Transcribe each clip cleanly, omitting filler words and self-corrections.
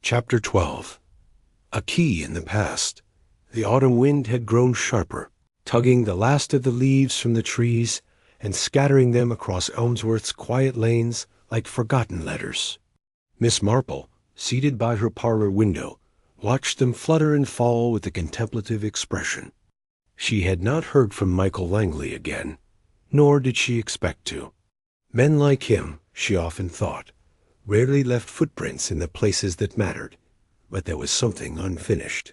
Chapter 12. A key in the past. The autumn wind had grown sharper, tugging the last of the leaves from the trees and scattering them across Elmsworth's quiet lanes like forgotten letters. Miss Marple, seated by her parlor window, watched them flutter and fall with a contemplative expression. She had not heard from Michael Langley again, nor did she expect to. Men like him, she often thought, rarely left footprints in the places that mattered, but there was something unfinished.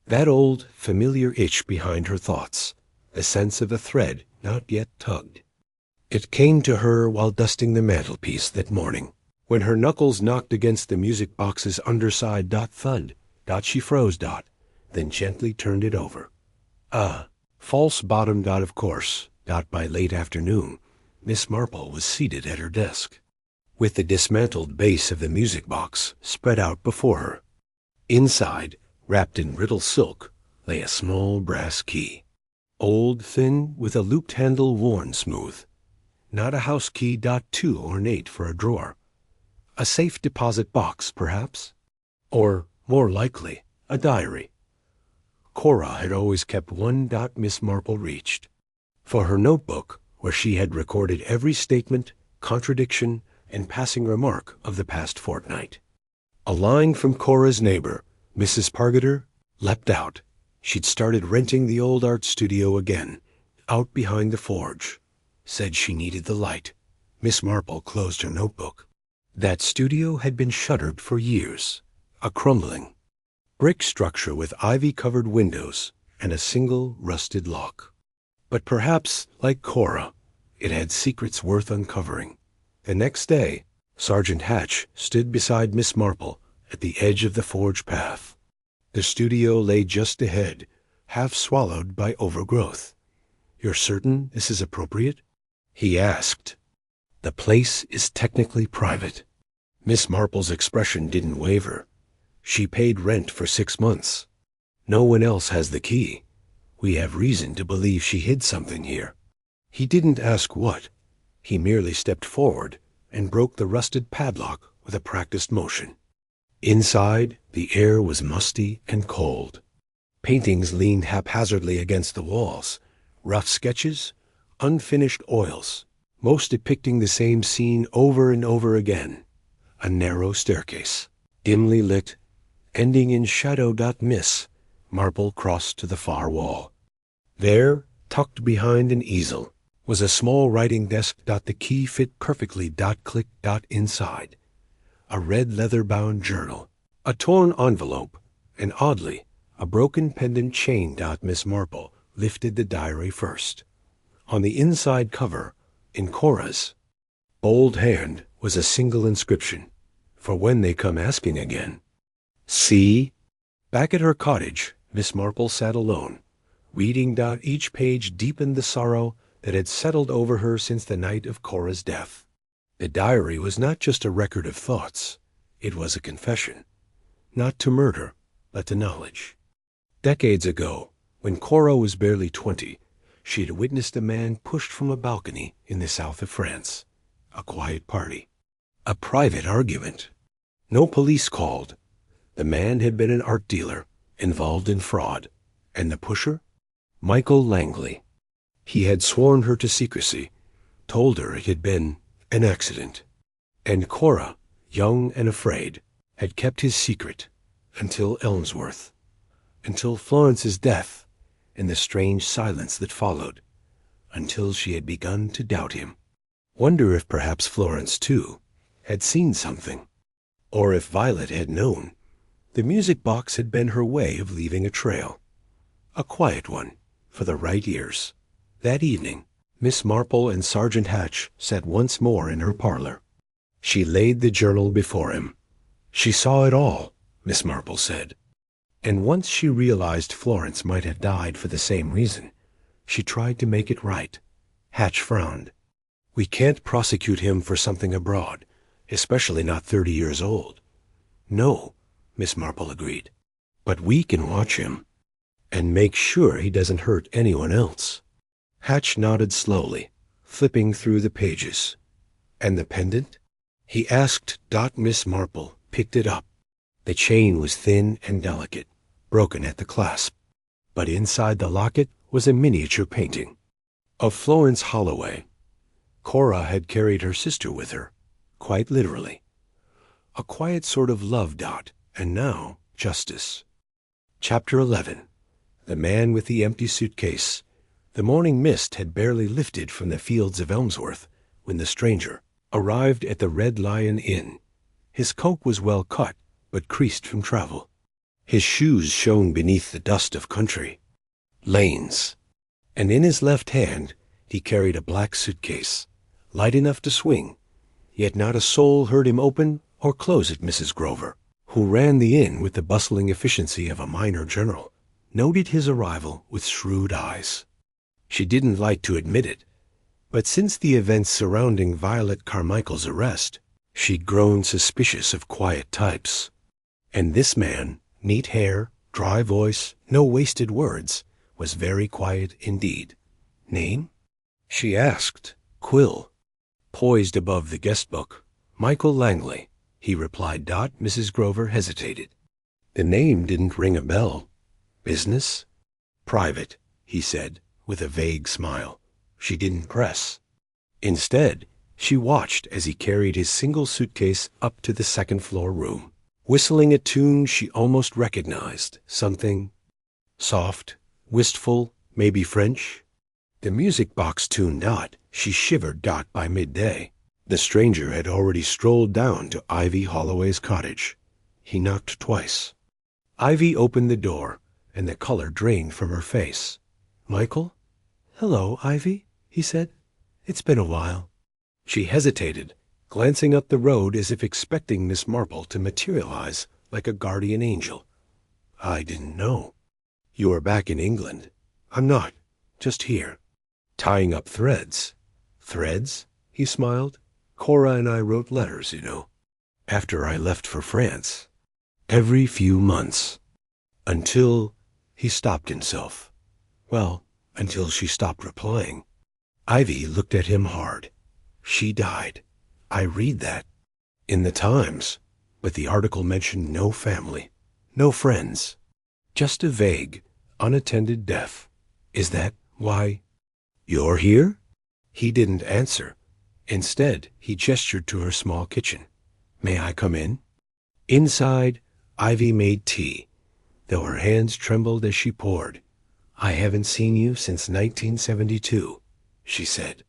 That old, familiar itch behind her thoughts, the sense of a thread not yet tugged. It came to her while dusting the mantelpiece that morning. When her knuckles knocked against the music box's underside, thud, she froze, then gently turned it over. False bottom, of course, by late afternoon, Miss Marple was seated at her desk, with the dismantled base of the music box spread out before her. Inside, wrapped in brittle silk, lay a small brass key. Old, thin, with a looped handle worn smooth. Not a house key, too ornate for a drawer. A safe deposit box, perhaps? Or, more likely, a diary. Cora had always kept one. Miss Marple reached for her notebook, where she had recorded every statement, contradiction, and passing remark of the past fortnight. A line from Cora's neighbor, Mrs. Pargeter, leapt out. She'd started renting the old art studio again, out behind the forge. Said she needed the light. Miss Marple closed her notebook. That studio had been shuttered for years, a crumbling brick structure with ivy-covered windows and a single rusted lock. But perhaps, like Cora, it had secrets worth uncovering. The next day, Sergeant Hatch stood beside Miss Marple at the edge of the forge path. The studio lay just ahead, half swallowed by overgrowth. "You're certain this is appropriate?" he asked. "The place is technically private." Miss Marple's expression didn't waver. "She paid rent for 6 months. No one else has the key. We have reason to believe she hid something here." He didn't ask what. He merely stepped forward and broke the rusted padlock with a practiced motion. Inside, the air was musty and cold. Paintings leaned haphazardly against the walls, rough sketches, unfinished oils, most depicting the same scene over and over again. A narrow staircase, dimly lit, ending in shadow. Miss Marple crossed to the far wall. There, tucked behind an easel, was a small writing desk. The key fit perfectly. Click. Inside, a red leather-bound journal, a torn envelope, and oddly, a broken pendant chain. Miss Marple lifted the diary first. On the inside cover, in Cora's bold hand, was a single inscription, "For when they come asking again." See? Back at her cottage, Miss Marple sat alone, reading. Each page deepened the sorrow that had settled over her since the night of Cora's death. The diary was not just a record of thoughts. It was a confession. Not to murder, but to knowledge. Decades ago, when Cora was barely 20, she had witnessed a man pushed from a balcony in the south of France. A quiet party. A private argument. No police called. The man had been an art dealer, involved in fraud. And the pusher? Michael Langley. He had sworn her to secrecy, told her it had been an accident. And Cora, young and afraid, had kept his secret until Elmsworth, until Florence's death and the strange silence that followed, until she had begun to doubt him. Wonder if perhaps Florence, too, had seen something, or if Violet had known. The music box had been her way of leaving a trail, a quiet one, for the right ears. That evening, Miss Marple and Sergeant Hatch sat once more in her parlor. She laid the journal before him. She saw it all, Miss Marple said. And once she realized Florence might have died for the same reason, she tried to make it right. Hatch frowned. "We can't prosecute him for something abroad, especially not 30 years old." "No," Miss Marple agreed. "But we can watch him and make sure he doesn't hurt anyone else." Hatch nodded slowly, flipping through the pages. "And the pendant?" he asked. Miss Marple picked it up. The chain was thin and delicate, broken at the clasp, but inside the locket was a miniature painting of Florence Holloway. Cora had carried her sister with her, quite literally. A quiet sort of love dot, and now justice. Chapter 11. The Man with the Empty Suitcase. The morning mist had barely lifted from the fields of Elmsworth when the stranger arrived at the Red Lion Inn. His coat was well cut, but creased from travel. His shoes shone beneath the dust of country lanes, and in his left hand he carried a black suitcase, light enough to swing, yet not a soul heard him open or close it. Mrs. Grover, who ran the inn with the bustling efficiency of a minor general, noted his arrival with shrewd eyes. She didn't like to admit it, but since the events surrounding Violet Carmichael's arrest, she'd grown suspicious of quiet types. And this man, neat hair, dry voice, no wasted words, was very quiet indeed. Name? She asked. Quill. Poised above the guest book. Michael Langley, he replied. Mrs. Grover hesitated. The name didn't ring a bell. Business? Private, he said, with a vague smile. She didn't press. Instead, she watched as he carried his single suitcase up to the second-floor room, whistling a tune she almost recognized, something soft, wistful, maybe French. The music box tuned. She shivered. By midday, the stranger had already strolled down to Ivy Holloway's cottage. He knocked twice. Ivy opened the door, and the color drained from her face. Michael? Hello, Ivy, he said. It's been a while. She hesitated, glancing up the road as if expecting Miss Marple to materialize like a guardian angel. I didn't know. You are back in England. I'm not. Just here. Tying up threads. Threads? He smiled. Cora and I wrote letters, after I left for France. Every few months. Until he stopped himself. Well, until she stopped replying. Ivy looked at him hard. She died. I read that. In the Times. But the article mentioned no family. No friends. Just a vague, unattended death. Is that why you're here? He didn't answer. Instead, he gestured to her small kitchen. May I come in? Inside, Ivy made tea, though her hands trembled as she poured. I haven't seen you since 1972, she said.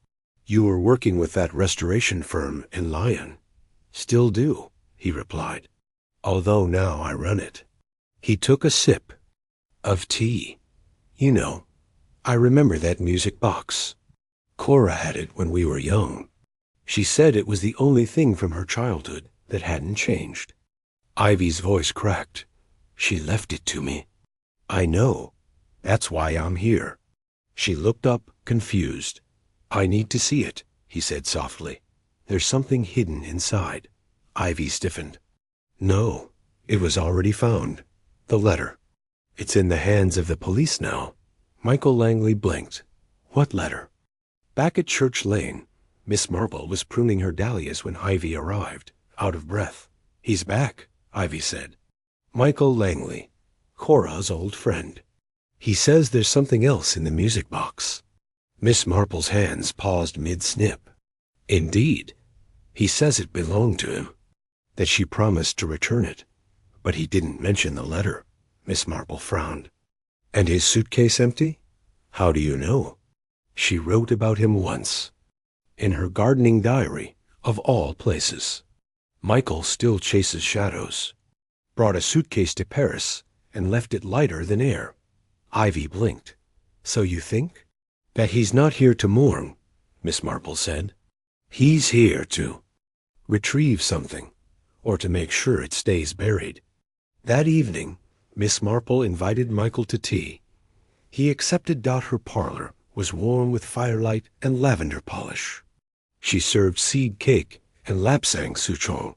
You were working with that restoration firm in Lyon. Still do, he replied, although now I run it. He took a sip of tea. I remember that music box. Cora had it when we were young. She said it was the only thing from her childhood that hadn't changed. Ivy's voice cracked. She left it to me. I know. That's why I'm here. She looked up, confused. I need to see it, he said softly. There's something hidden inside. Ivy stiffened. No, it was already found. The letter. It's in the hands of the police now. Michael Langley blinked. What letter? Back at Church Lane, Miss Marple was pruning her dahlias when Ivy arrived, out of breath. He's back, Ivy said. Michael Langley, Cora's old friend. He says there's something else in the music box. Miss Marple's hands paused mid-snip. Indeed. He says it belonged to him, that she promised to return it. But he didn't mention the letter. Miss Marple frowned. And his suitcase empty? How do you know? She wrote about him once. In her gardening diary, of all places. Michael still chases shadows. Brought a suitcase to Paris and left it lighter than air. Ivy blinked. So you think? That he's not here to mourn, Miss Marple said. He's here to retrieve something, or to make sure it stays buried. That evening, Miss Marple invited Michael to tea. He accepted. Her parlor was warm with firelight and lavender polish. She served seed cake and lapsang souchong.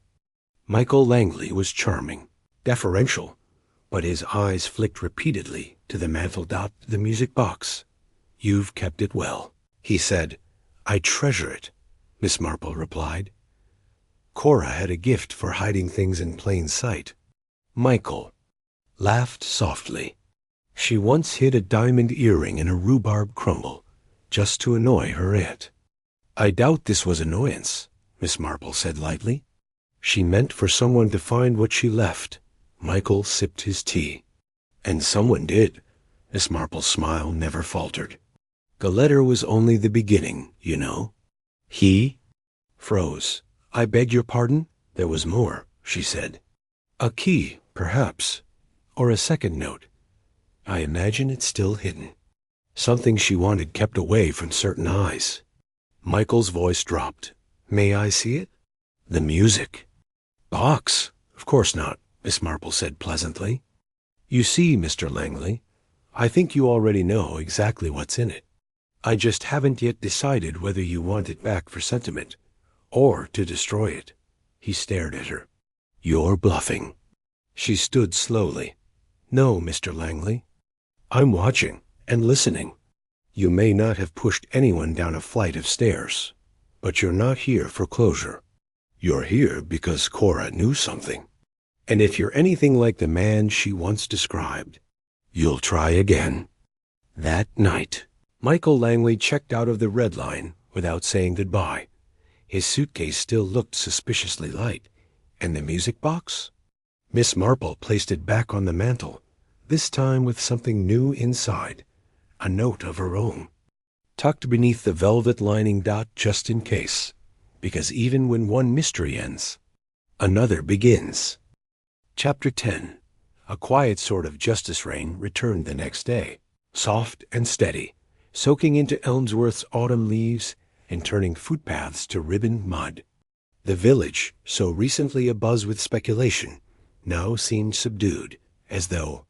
Michael Langley was charming, deferential, but his eyes flicked repeatedly to the mantel. The music box. You've kept it well, he said. I treasure it, Miss Marple replied. Cora had a gift for hiding things in plain sight. Michael laughed softly. She once hid a diamond earring in a rhubarb crumble, just to annoy her aunt. I doubt this was annoyance, Miss Marple said lightly. She meant for someone to find what she left. Michael sipped his tea. And someone did. Miss Marple's smile never faltered. The letter was only the beginning, you know. He froze. I beg your pardon? There was more, she said. A key, perhaps, or a second note. I imagine it's still hidden. Something she wanted kept away from certain eyes. Michael's voice dropped. May I see it? The music. Box? Of course not, Miss Marple said pleasantly. You see, Mr. Langley, I think you already know exactly what's in it. I just haven't yet decided whether you want it back for sentiment, or to destroy it. He stared at her. You're bluffing. She stood slowly. No, Mr. Langley. I'm watching and listening. You may not have pushed anyone down a flight of stairs, but you're not here for closure. You're here because Cora knew something. And if you're anything like the man she once described, you'll try again. That night, Michael Langley checked out of the Red Line without saying goodbye. His suitcase still looked suspiciously light. And the music box? Miss Marple placed it back on the mantel, this time with something new inside, a note of her own, tucked beneath the velvet lining dot just in case, because even when one mystery ends, another begins. Chapter 10. A quiet sort of justice rain returned the next day, soft and steady, soaking into Elmsworth's autumn leaves and turning footpaths to ribboned mud. The village, so recently abuzz with speculation, now seemed subdued, as though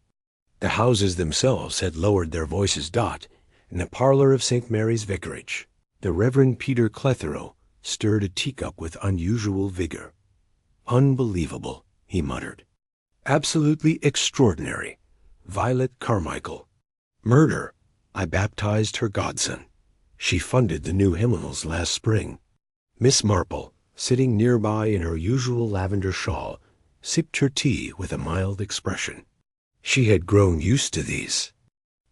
the houses themselves had lowered their voices. In the parlor of St. Mary's Vicarage, the Reverend Peter Clitheroe stirred a teacup with unusual vigor. Unbelievable, he muttered. Absolutely extraordinary. Violet Carmichael. Murder. I baptized her godson. She funded the new hymnals last spring. Miss Marple, sitting nearby in her usual lavender shawl, sipped her tea with a mild expression. She had grown used to these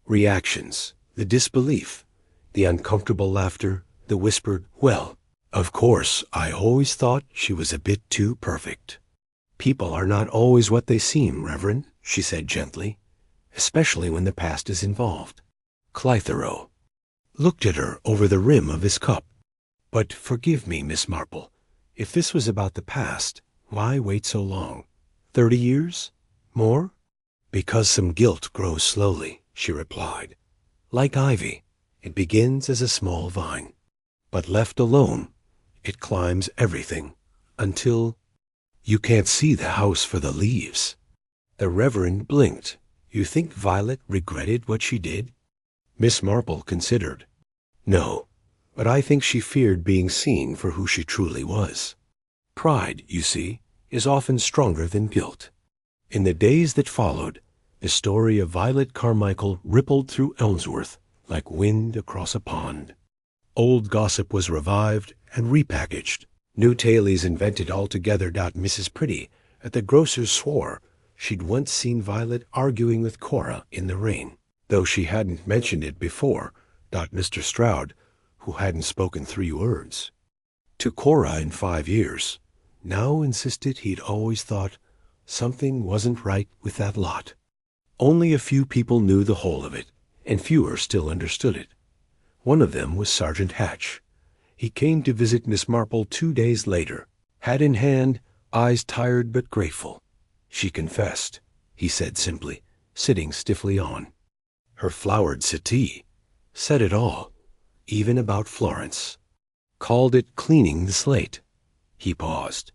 reactions, the disbelief, the uncomfortable laughter, the whispered, well, of course, I always thought she was a bit too perfect. People are not always what they seem, Reverend, she said gently, especially when the past is involved. Clitheroe looked at her over the rim of his cup. But forgive me, Miss Marple, if this was about the past, why wait so long? 30 years? More? Because some guilt grows slowly, she replied. Like ivy, it begins as a small vine. But left alone, it climbs everything, until you can't see the house for the leaves. The Reverend blinked. You think Violet regretted what she did? Miss Marple considered. No, but I think she feared being seen for who she truly was. Pride, you see, is often stronger than guilt. In the days that followed, the story of Violet Carmichael rippled through Elmsworth like wind across a pond. Old gossip was revived and repackaged. New tales invented altogether. Mrs. Pretty at the grocer's swore she'd once seen Violet arguing with Cora in the rain, though she hadn't mentioned it before. Mr. Stroud, who hadn't spoken 3 words to Cora in 5 years, now insisted he'd always thought something wasn't right with that lot. Only a few people knew the whole of it, and fewer still understood it. One of them was Sergeant Hatch. He came to visit Miss Marple 2 days later, hat in hand, eyes tired but grateful. She confessed, he said simply, sitting stiffly on. Her flowered settee said it all, even about Florence. Called it cleaning the slate. He paused.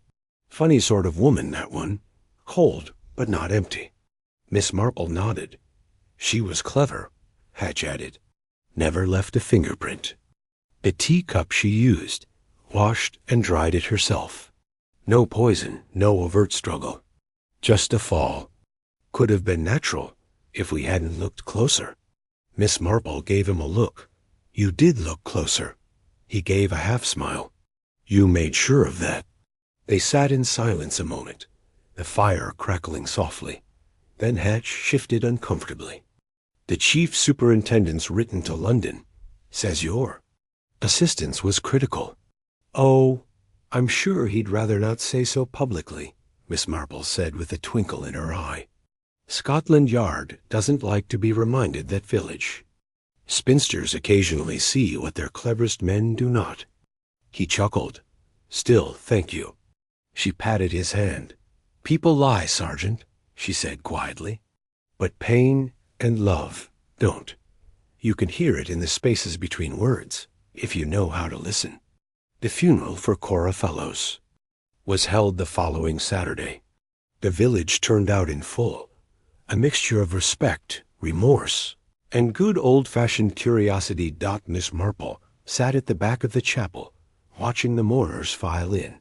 Funny sort of woman, that one. Cold, but not empty. Miss Marple nodded. She was clever, Hatch added. Never left a fingerprint. The teacup she used, washed and dried it herself. No poison, no overt struggle. Just a fall. Could have been natural if we hadn't looked closer. Miss Marple gave him a look. You did look closer. He gave a half smile. You made sure of that. They sat in silence a moment. the fire crackling softly. Then Hatch shifted uncomfortably. "The chief superintendent's written to London. Says your assistance was critical." "Oh, I'm sure he'd rather not say so publicly," Miss Marple said with a twinkle in her eye. "Scotland Yard doesn't like to be reminded that village. Spinsters occasionally see what their cleverest men do not." He chuckled. "Still, thank you." She patted his hand. "People lie, Sergeant," she said quietly. "But pain and love don't. You can hear it in the spaces between words, if you know how to listen." The funeral for Cora Fellows was held the following Saturday. The village turned out in full, a mixture of respect, remorse, and good old-fashioned curiosity. Miss Marple sat at the back of the chapel, watching the mourners file in.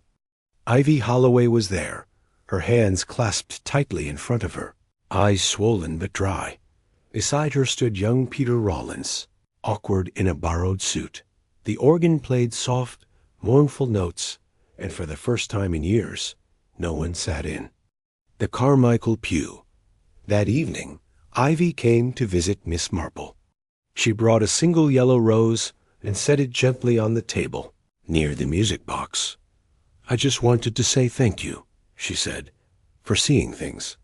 Ivy Holloway was there, her hands clasped tightly in front of her, eyes swollen but dry. Beside her stood young Peter Rawlins, awkward in a borrowed suit. The organ played soft, mournful notes, and for the first time in years, no one sat in. The Carmichael pew. That evening, Ivy came to visit Miss Marple. She brought a single yellow rose and set it gently on the table, near the music box. "I just wanted to say thank you," she said, "for seeing things,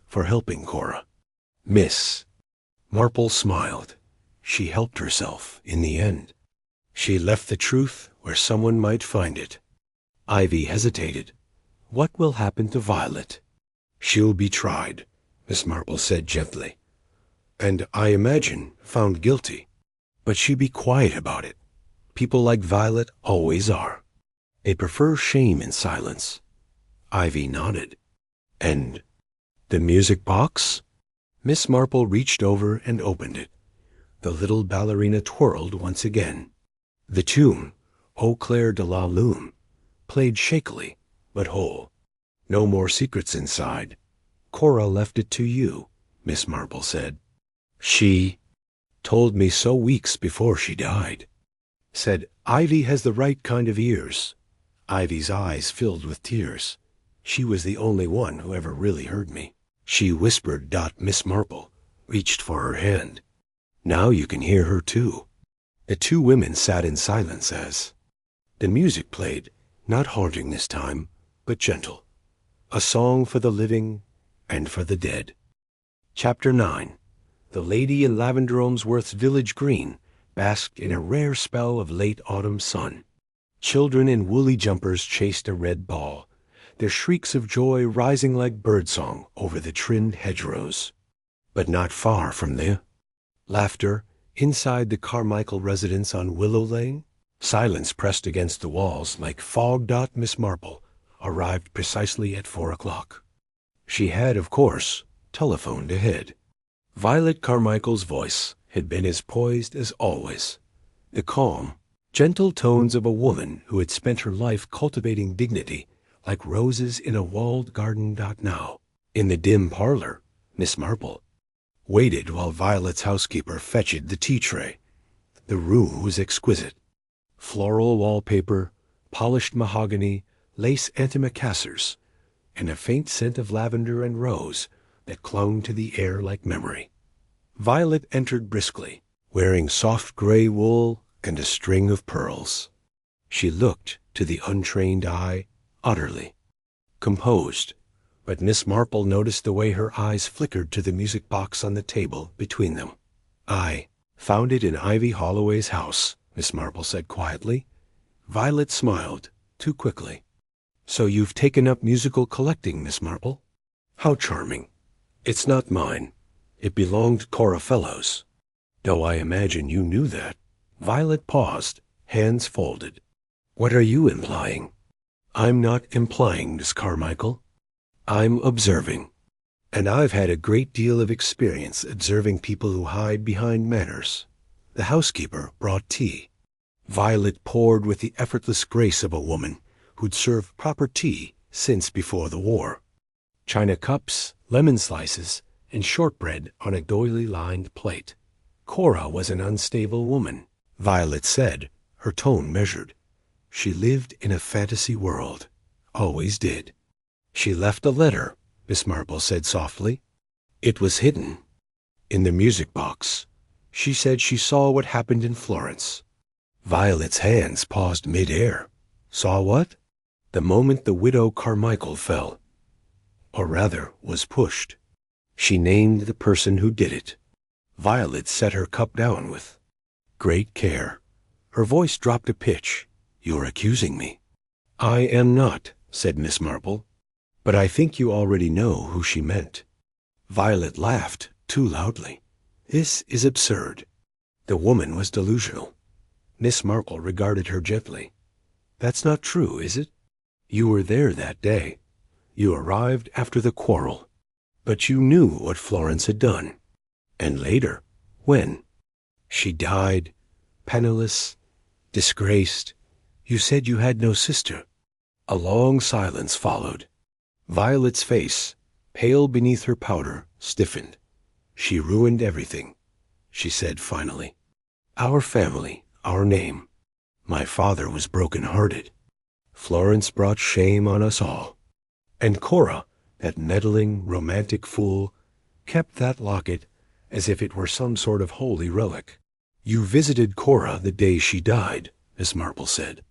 for helping Cora." Miss Marple smiled. She helped herself in the end. She left the truth where someone might find it. Ivy hesitated. "What will happen to Violet?" "She'll be tried," Miss Marple said gently, "and I imagine found guilty. But she'd be quiet about it. People like Violet always are. They prefer shame in silence." Ivy nodded. "And the music box?" Miss Marple reached over and opened it. The little ballerina twirled once again. The tune, "Eau Claire de la Lune," played shakily, but whole. "No more secrets inside. Cora left it to you," Miss Marple said. "She told me so weeks before she died. Said Ivy has the right kind of ears." Ivy's eyes filled with tears. "She was the only one who ever really heard me. She whispered." Miss Marple reached for her hand. "Now you can hear her too." The two women sat in silence as the music played, not haunting this time, but gentle. A song for the living and for the dead. Chapter 9. The lady in Lavender Olmsworth's village green basked in a rare spell of late autumn sun. Children in woolly jumpers chased a red ball, their shrieks of joy rising like birdsong over the trimmed hedgerows. But not far from there, laughter inside the Carmichael residence on Willow Lane. Silence pressed against the walls like fog. Miss Marple arrived precisely at 4 o'clock. She had, of course, telephoned ahead. Violet Carmichael's voice had been as poised as always, the calm, gentle tones of a woman who had spent her life cultivating dignity like roses in a walled garden. Now, in the dim parlor, Miss Marple waited while Violet's housekeeper fetched the tea tray. The room was exquisite. Floral wallpaper, polished mahogany, lace antimacassars, and a faint scent of lavender and rose that clung to the air like memory. Violet entered briskly, wearing soft gray wool and a string of pearls. She looked, to the untrained eye, utterly composed, but Miss Marple noticed the way her eyes flickered to the music box on the table between them. "I found it in Ivy Holloway's house," Miss Marple said quietly. Violet smiled, too quickly. "So you've taken up musical collecting, Miss Marple? How charming. It's not mine. It belonged to Cora Fellows. Though I imagine you knew that." Violet paused, hands folded. "What are you implying?" "I'm not implying, Miss Carmichael. I'm observing. And I've had a great deal of experience observing people who hide behind manners." The housekeeper brought tea. Violet poured with the effortless grace of a woman who'd served proper tea since before the war. China cups, lemon slices, and shortbread on a doily-lined plate. Cora was an unstable woman, Violet said, her tone measured. She lived in a fantasy world. Always did. She left a letter Miss Marple said softly. It was hidden. In the music box. She said she saw what happened in Florence. Violet's hands paused mid-air. Saw what? The moment the widow Carmichael fell. Or rather, was pushed. She named the person who did it. Violet set her cup down with great care. Her voice dropped a pitch. You're accusing me. I am not, said Miss Marple. But I think you already know who she meant. Violet laughed too loudly. This is absurd. The woman was delusional. Miss Marple regarded her gently. That's not true, is it? You were there that day. You arrived after the quarrel. But you knew what Florence had done. And later, when? She died, penniless, disgraced. You said you had no sister. A long silence followed. Violet's face, pale beneath her powder, stiffened. She ruined everything, she said finally. Our family, our name. My father was broken-hearted. Florence brought shame on us all. And Cora, that meddling, romantic fool, kept that locket as if it were some sort of holy relic. You visited Cora the day she died, Miss Marple said.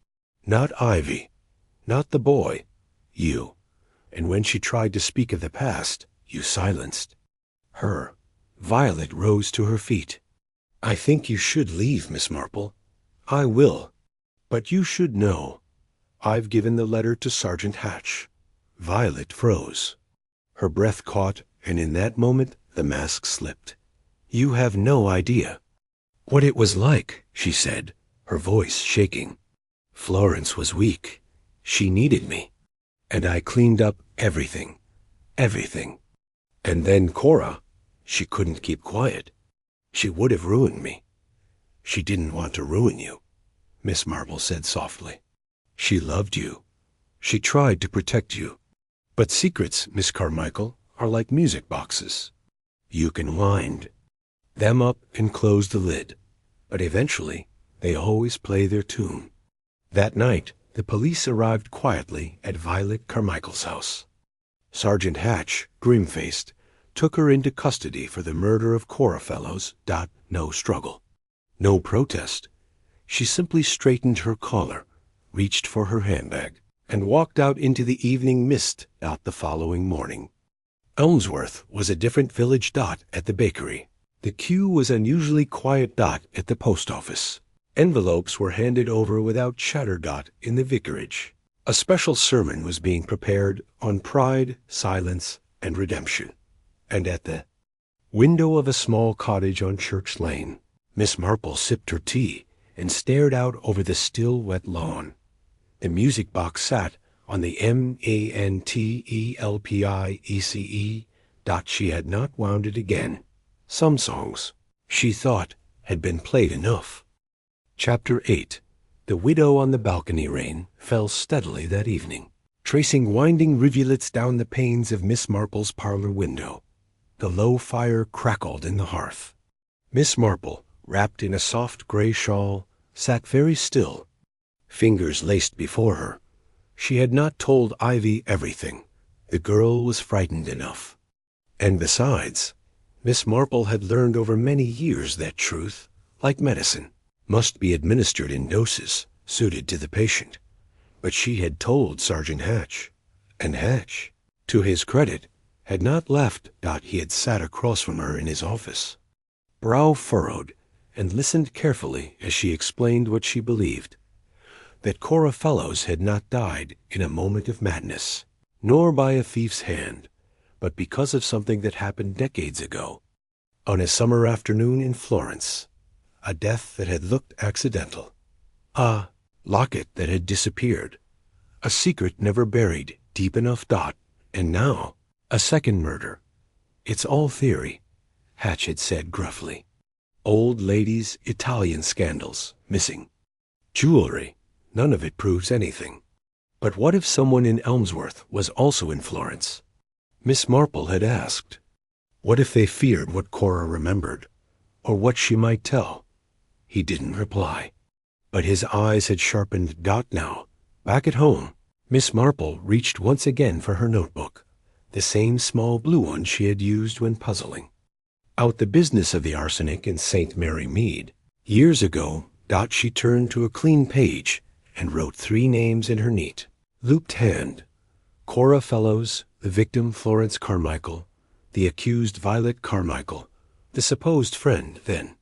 Not Ivy, not the boy, you. And when she tried to speak of the past, you silenced her. Violet rose to her feet. I think you should leave, Miss Marple. I will. But you should know. I've given the letter to Sergeant Hatch. Violet froze. Her breath caught, and in that moment the mask slipped. You have no idea what it was like, she said, her voice shaking. Florence was weak. She needed me. And I cleaned up everything. Everything. And then Cora, she couldn't keep quiet. She would have ruined me. She didn't want to ruin you, Miss Marple said softly. She loved you. She tried to protect you. But secrets, Miss Carmichael, are like music boxes. You can wind them up and close the lid, but eventually they always play their tune. That night, the police arrived quietly at Violet Carmichael's house. Sergeant Hatch, grim-faced, took her into custody for the murder of Cora Fellows. No struggle. No protest. She simply straightened her collar, reached for her handbag, and walked out into the evening mist. The following morning. Elmsworth was a different village. At the bakery. The queue was unusually quiet. At the post office. Envelopes were handed over without chatter. In the vicarage. A special sermon was being prepared on pride, silence, and redemption. And at the window of a small cottage on Church Lane, Miss Marple sipped her tea and stared out over the still wet lawn. The music box sat on the mantelpiece. She had not wound it again. Some songs, she thought, had been played enough. Chapter 8. The widow on the balcony rain fell steadily that evening, tracing winding rivulets down the panes of Miss Marple's parlor window. The low fire crackled in the hearth. Miss Marple, wrapped in a soft gray shawl, sat very still, fingers laced before her. She had not told Ivy everything. The girl was frightened enough. And besides, Miss Marple had learned over many years that truth, like medicine, must be administered in doses suited to the patient. But she had told Sergeant Hatch, and Hatch, to his credit, had not left. He had sat across from her in his office, brow furrowed, and listened carefully as she explained what she believed, that Cora Fellows had not died in a moment of madness, nor by a thief's hand, but because of something that happened decades ago, on a summer afternoon in Florence, a death that had looked accidental, a locket that had disappeared, a secret never buried deep enough. And now, a second murder. It's all theory, Hatch had said gruffly. Old ladies' Italian scandals, missing jewelry. None of it proves anything. But what if someone in Elmsworth was also in Florence? Miss Marple had asked. What if they feared what Cora remembered, or what she might tell? He didn't reply, but his eyes had sharpened. Now, back at home, Miss Marple reached once again for her notebook. the same small blue one she had used when puzzling out the business of the arsenic in St. Mary Mead. Years ago, she turned to a clean page and wrote 3 names in her neat, looped hand. Cora Fellows, the victim Florence Carmichael, the accused Violet Carmichael, the supposed friend then.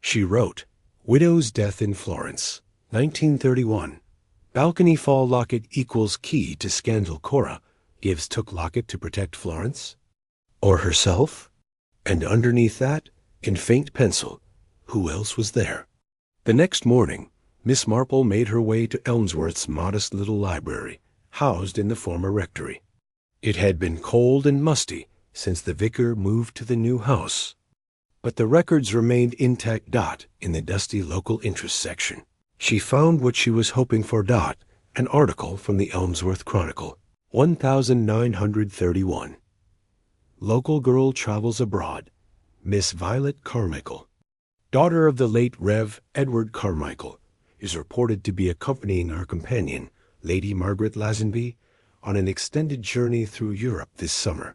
She wrote, Widow's death in Florence, 1931. Balcony fall locket equals key to scandal Cora gives took locket to protect Florence? Or herself? And underneath that, in faint pencil, who else was there? The next morning, Miss Marple made her way to Elmsworth's modest little library, housed in the former rectory. It had been cold and musty since the vicar moved to the new house, but the records remained intact. In the dusty local interest section, she found what she was hoping for. An article from the Elmsworth Chronicle, 1931. Local girl travels abroad. Miss Violet Carmichael, daughter of the late Rev. Edward Carmichael, is reported to be accompanying our companion, Lady Margaret Lazenby, on an extended journey through Europe this summer.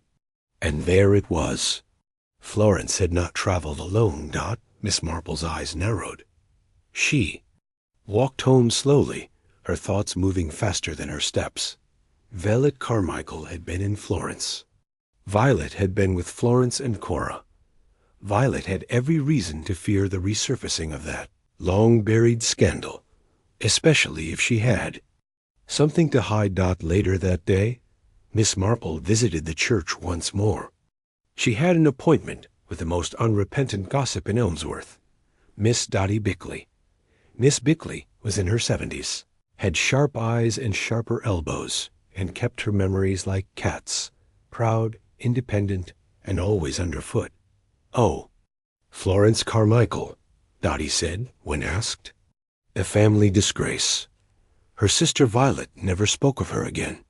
And there it was. Florence had not traveled alone. Miss Marple's eyes narrowed. She walked home slowly, her thoughts moving faster than her steps. Violet Carmichael had been in Florence. Violet had been with Florence and Cora. Violet had every reason to fear the resurfacing of that long-buried scandal, especially if she had something to hide. Later that day, Miss Marple visited the church once more. She had an appointment with the most unrepentant gossip in Elmsworth, Miss Dottie Bickley. Miss Bickley was in her 70s, had sharp eyes and sharper elbows, and kept her memories like cats, proud, independent, and always underfoot. Oh, Florence Carmichael, Dottie said when asked. A family disgrace. Her sister Violet never spoke of her again.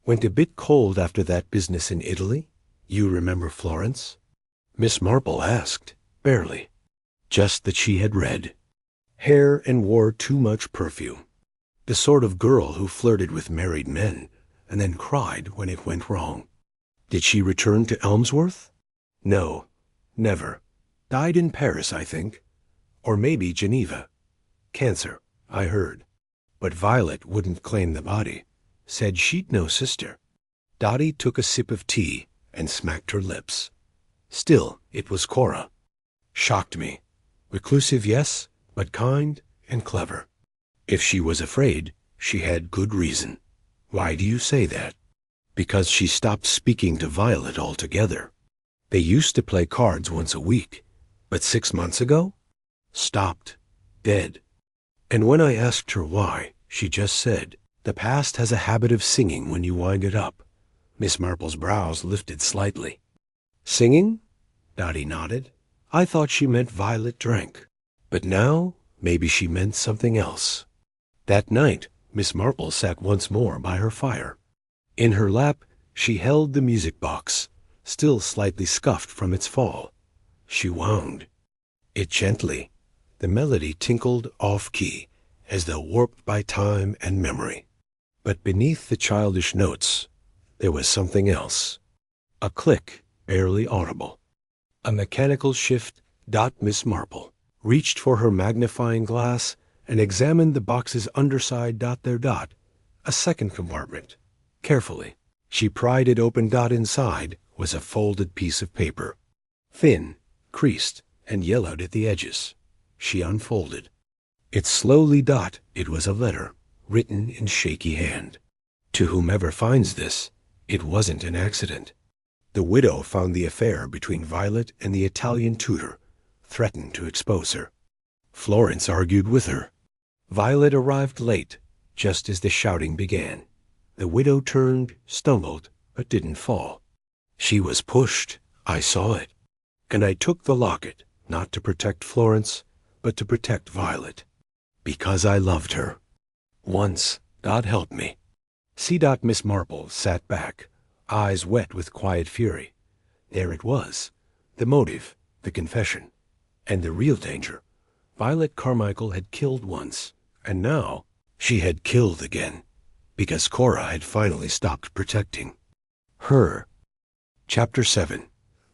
Went a bit cold after that business in Italy. You remember Florence? Miss Marple asked, barely. Just that she had red hair and wore too much perfume. The sort of girl who flirted with married men and then cried when it went wrong. Did she return to Elmsworth? No, never. Died in Paris, I think. Or maybe Geneva. Cancer, I heard. But Violet wouldn't claim the body. Said she'd no sister. Dottie took a sip of tea and smacked her lips. Still, it was Cora. Shocked me. Reclusive, yes, but kind and clever. If she was afraid, she had good reason. Why do you say that? Because she stopped speaking to Violet altogether. They used to play cards once a week, but 6 months ago? Stopped. Dead. And when I asked her why, she just said, the past has a habit of singing when you wind it up. Miss Marple's brows lifted slightly. Singing? Dottie nodded. I thought she meant Violet drank. But now, maybe she meant something else. That night, Miss Marple sat once more by her fire. In her lap, she held the music box, still slightly scuffed from its fall. She wound it gently. The melody tinkled off-key, as though warped by time and memory. But beneath the childish notes, there was something else. A click, barely audible. A mechanical shift. Miss Marple reached for her magnifying glass and examined the box's underside. A second compartment. Carefully, she pried it open. Inside was a folded piece of paper, thin, creased, and yellowed at the edges. She unfolded it slowly. It was a letter, written in shaky hand. To whomever finds this, it wasn't an accident. The widow found the affair between Violet and the Italian tutor threatened to expose her. Florence argued with her. Violet arrived late, just as the shouting began. The widow turned, stumbled, but didn't fall. She was pushed. I saw it. And I took the locket, not to protect Florence, but to protect Violet. Because I loved her. Once, God help me. See. Miss Marple sat back, eyes wet with quiet fury. There it was. The motive, the confession, and the real danger. Violet Carmichael had killed once, and now she had killed again, because Cora had finally stopped protecting her. Chapter 7.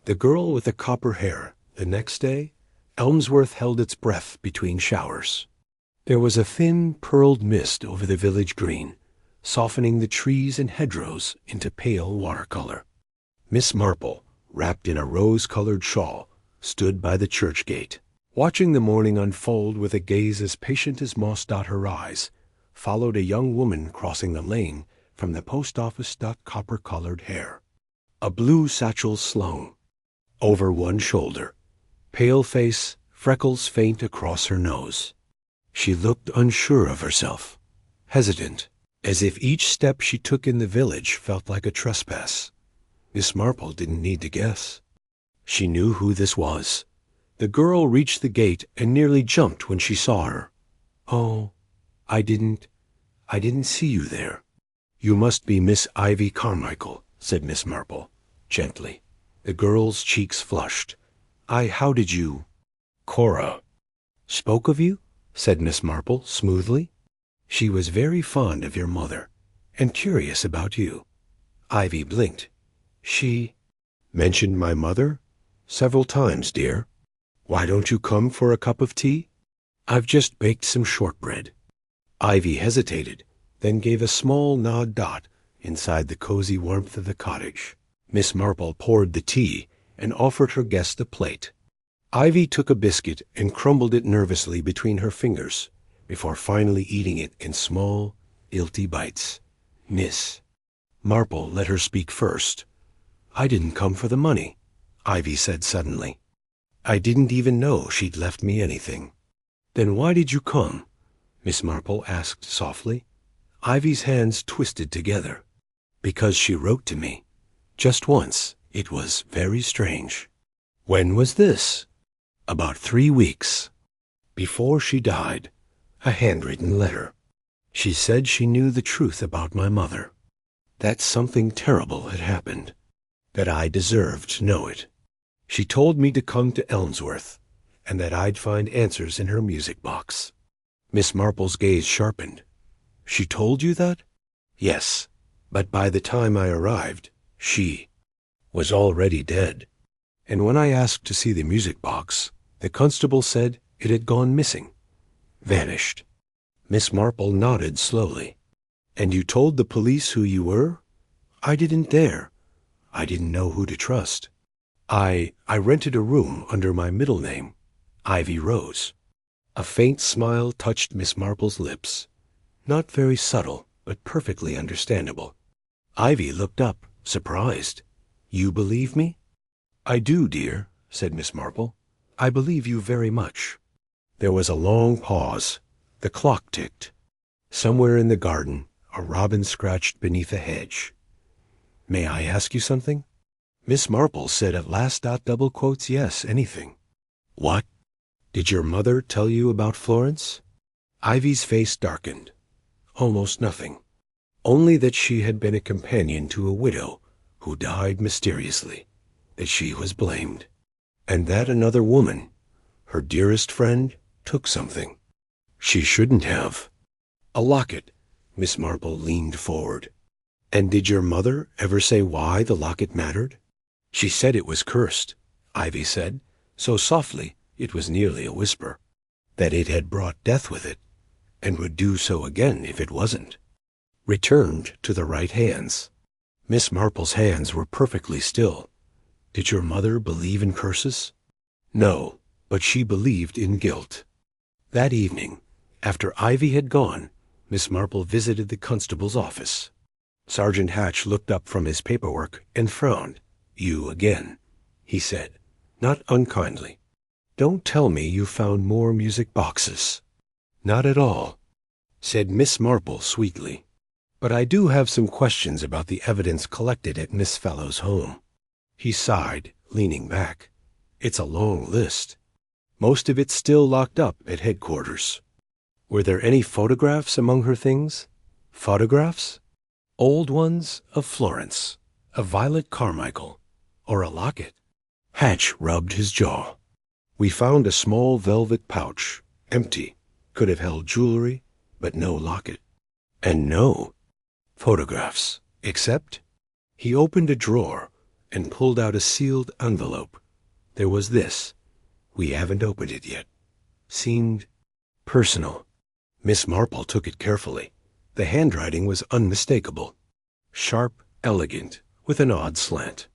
The Girl with the Copper Hair. The next day, Elmsworth held its breath between showers. There was a thin, pearled mist over the village green, softening the trees and hedgerows into pale watercolor. Miss Marple, wrapped in a rose-colored shawl, stood by the church gate, watching the morning unfold with a gaze as patient as moss. Her eyes followed a young woman crossing the lane from the post office. Copper-colored hair, a blue satchel slung over one shoulder, pale face, freckles faint across her nose. She looked unsure of herself, hesitant, as if each step she took in the village felt like a trespass. Miss Marple didn't need to guess. She knew who this was. The girl reached the gate and nearly jumped when she saw her. "Oh, I didn't see you there." "You must be Miss Ivy Carmichael," said Miss Marple, gently. The girl's cheeks flushed. How did you—" "Cora spoke of you," said Miss Marple smoothly. "She was very fond of your mother, and curious about you." Ivy blinked. "She mentioned my mother several times, dear. Why don't you come for a cup of tea? I've just baked some shortbread." Ivy hesitated, then gave a small nod. Inside the cozy warmth of the cottage, Miss Marple poured the tea and offered her guest a plate. Ivy took a biscuit and crumbled it nervously between her fingers before finally eating it in small, guilty bites. Miss Marple let her speak first. "I didn't come for the money," Ivy said suddenly. "I didn't even know she'd left me anything." "Then why did you come?" Miss Marple asked softly. Ivy's hands twisted together. "Because she wrote to me. Just once. It was very strange." "When was this?" "About 3 weeks. Before she died. A handwritten letter. She said she knew the truth about my mother. That something terrible had happened. That I deserved to know it. She told me to come to Elmsworth, and that I'd find answers in her music box." Miss Marple's gaze sharpened. "She told you that?" "Yes, but by the time I arrived, she was already dead. And when I asked to see the music box, the constable said it had gone missing. Vanished." Miss Marple nodded slowly. "And you told the police who you were?" "I didn't dare. I didn't know who to trust. I rented a room under my middle name, Ivy Rose." A faint smile touched Miss Marple's lips. Not very subtle, but perfectly understandable. Ivy looked up, surprised. "You believe me?" "I do, dear," said Miss Marple. "I believe you very much." There was a long pause. The clock ticked. Somewhere in the garden, a robin scratched beneath a hedge. "May I ask you something?" Miss Marple said at last. "Yes, anything." "What? Did your mother tell you about Florence?" Ivy's face darkened. "Almost nothing. Only that she had been a companion to a widow who died mysteriously, that she was blamed, and that another woman, her dearest friend, took something she shouldn't have." "A locket." Miss Marple leaned forward. "And did your mother ever say why the locket mattered?" "She said it was cursed," Ivy said, so softly it was nearly a whisper. "That it had brought death with it, and would do so again if it wasn't." Returned to the right hands. Miss Marple's hands were perfectly still. "Did your mother believe in curses?" "No, but she believed in guilt." That evening, after Ivy had gone, Miss Marple visited the constable's office. Sergeant Hatch looked up from his paperwork and frowned. "You again," he said, not unkindly. "Don't tell me you found more music boxes." "Not at all," said Miss Marple sweetly. "But I do have some questions about the evidence collected at Miss Fellowes' home." He sighed, leaning back. "It's a long list. Most of it's still locked up at headquarters." "Were there any photographs among her things?" "Photographs? Old ones of Florence, of Violet Carmichael, or a locket?" Hatch rubbed his jaw. "We found a small velvet pouch, empty, could have held jewelry, but no locket. And no photographs, except—" He opened a drawer, and pulled out a sealed envelope. There was this. We haven't opened it yet. Seemed personal. Miss Marple took it carefully. The handwriting was unmistakable. Sharp, elegant, with an odd slant.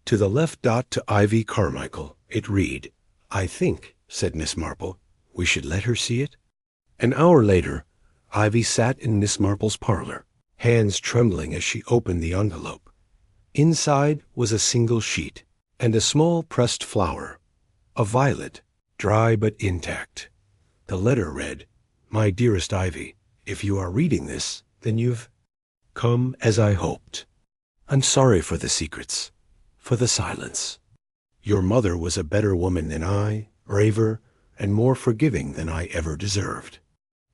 To the left dot to Ivy Carmichael, it read, "I think," said Miss Marple, "we should let her see it." An hour later, Ivy sat in Miss Marple's parlor, hands trembling as she opened the envelope. Inside was a single sheet, and a small pressed flower, a violet, dry but intact. The letter read, "My dearest Ivy, if you are reading this, then you've come as I hoped. I'm sorry for the secrets, for the silence. Your mother was a better woman than I, braver, and more forgiving than I ever deserved.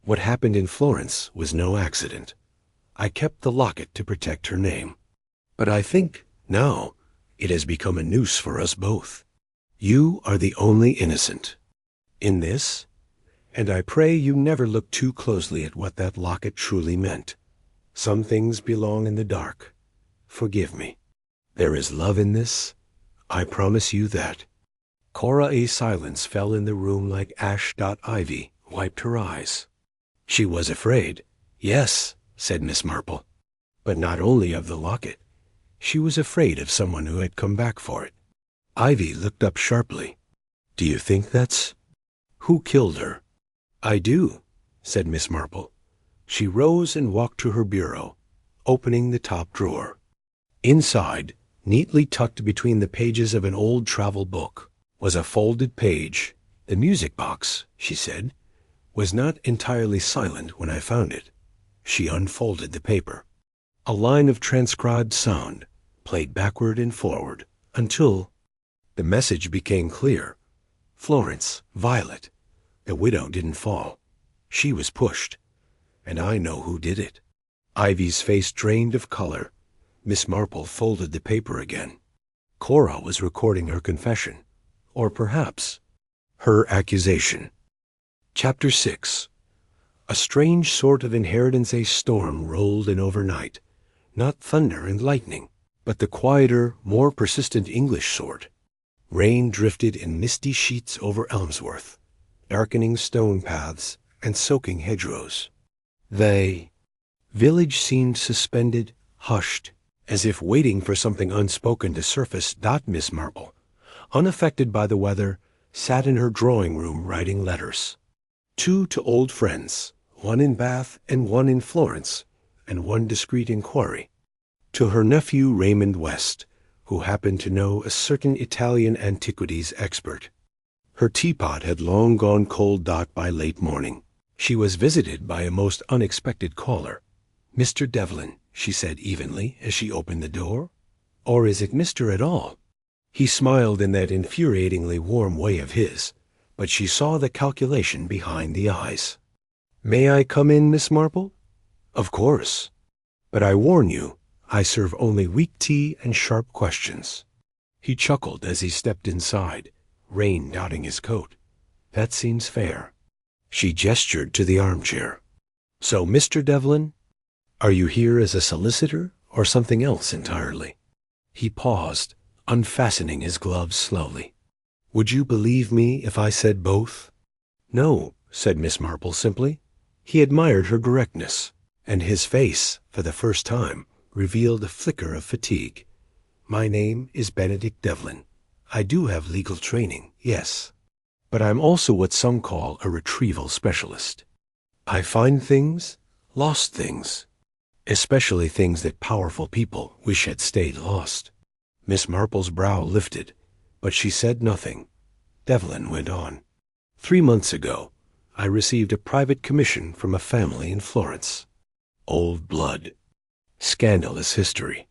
What happened in Florence was no accident. I kept the locket to protect her name. But I think, now, it has become a noose for us both. You are the only innocent in this, and I pray you never look too closely at what that locket truly meant. Some things belong in the dark. Forgive me. There is love in this. I promise you that." Cora A. Silence fell in the room like ash. Ivy wiped her eyes. She was afraid. "Yes," said Miss Marple. But not only of the locket. She was afraid of someone who had come back for it. Ivy looked up sharply. "Do you think that's... Who killed her?" "I do," said Miss Marple. She rose and walked to her bureau, opening the top drawer. Inside, neatly tucked between the pages of an old travel book, was a folded page. "The music box," she said, "was not entirely silent when I found it." She unfolded the paper. A line of transcribed sound played backward and forward until the message became clear. "Florence, Violet. The widow didn't fall. She was pushed. And I know who did it." Ivy's face drained of color. Miss Marple folded the paper again. Cora was recording her confession, or perhaps her accusation. Chapter 6. A strange sort of inheritance. A storm rolled in overnight. Not thunder and lightning, but the quieter, more persistent English sort. Rain drifted in misty sheets over Elmsworth, darkening stone paths and soaking hedgerows. The village seemed suspended, hushed, as if waiting for something unspoken to surface. Miss Marple, unaffected by the weather, sat in her drawing room writing letters. Two to old friends, one in Bath and one in Florence, and one discreet inquiry. To her nephew Raymond West, who happened to know a certain Italian antiquities expert. Her teapot had long gone cold. By late morning, she was visited by a most unexpected caller. "Mr. Devlin," she said evenly as she opened the door. "Or is it Mr. at all?" He smiled in that infuriatingly warm way of his, but she saw the calculation behind the eyes. "May I come in, Miss Marple?" "Of course. But I warn you, I serve only weak tea and sharp questions." He chuckled as he stepped inside, rain dotting his coat. "That seems fair." She gestured to the armchair. "So, Mr. Devlin, are you here as a solicitor or something else entirely?" He paused, unfastening his gloves slowly. "Would you believe me if I said both?" "No," said Miss Marple simply. He admired her directness, and his face, for the first time, revealed a flicker of fatigue. "My name is Benedict Devlin. I do have legal training, yes. But I'm also what some call a retrieval specialist. I find things, lost things, especially things that powerful people wish had stayed lost." Miss Marple's brow lifted, but she said nothing. Devlin went on. 3 months ago, I received a private commission from a family in Florence. Old blood. Scandalous history.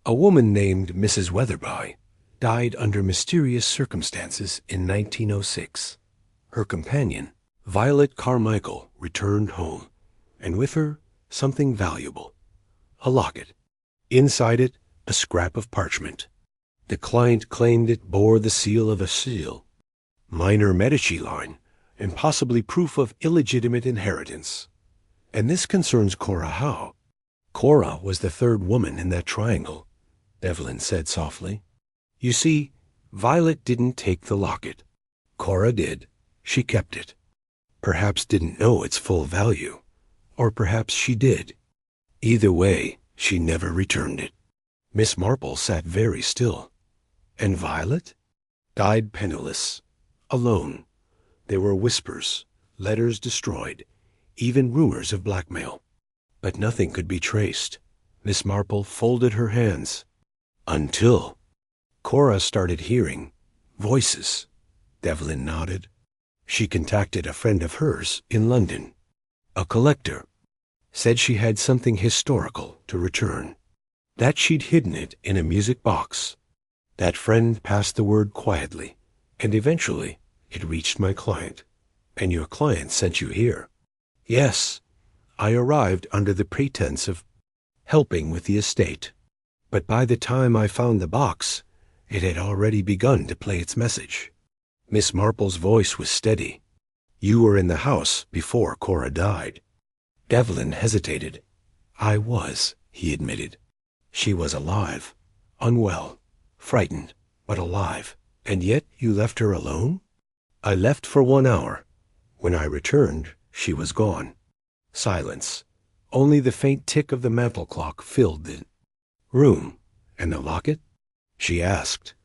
A woman named Mrs. Weatherby died under mysterious circumstances in 1906. Her companion, Violet Carmichael, returned home, and with her something valuable. A locket. Inside it, a scrap of parchment. The client claimed it bore the seal of a seal. Minor Medici line, and possibly proof of illegitimate inheritance. And this concerns Cora Howe. Cora was the third woman in that triangle, Devlin said softly. You see, Violet didn't take the locket. Cora did. She kept it. Perhaps didn't know its full value. Or perhaps she did. Either way, she never returned it. Miss Marple sat very still. And Violet? Died penniless. Alone. There were whispers, letters destroyed, even rumors of blackmail. But nothing could be traced. Miss Marple folded her hands. Until Cora started hearing voices. Devlin nodded. She contacted a friend of hers in London, a collector. Said she had something historical to return, that she'd hidden it in a music box. That friend passed the word quietly, and eventually it reached my client. And your client sent you here. Yes, I arrived under the pretense of helping with the estate. But by the time I found the box, it had already begun to play its message. Miss Marple's voice was steady. You were in the house before Cora died. Devlin hesitated. I was, he admitted. She was alive, unwell, frightened, but alive. And yet you left her alone? I left for 1 hour. When I returned, she was gone. Silence. Only the faint tick of the mantel clock filled the room. And the locket? She asked.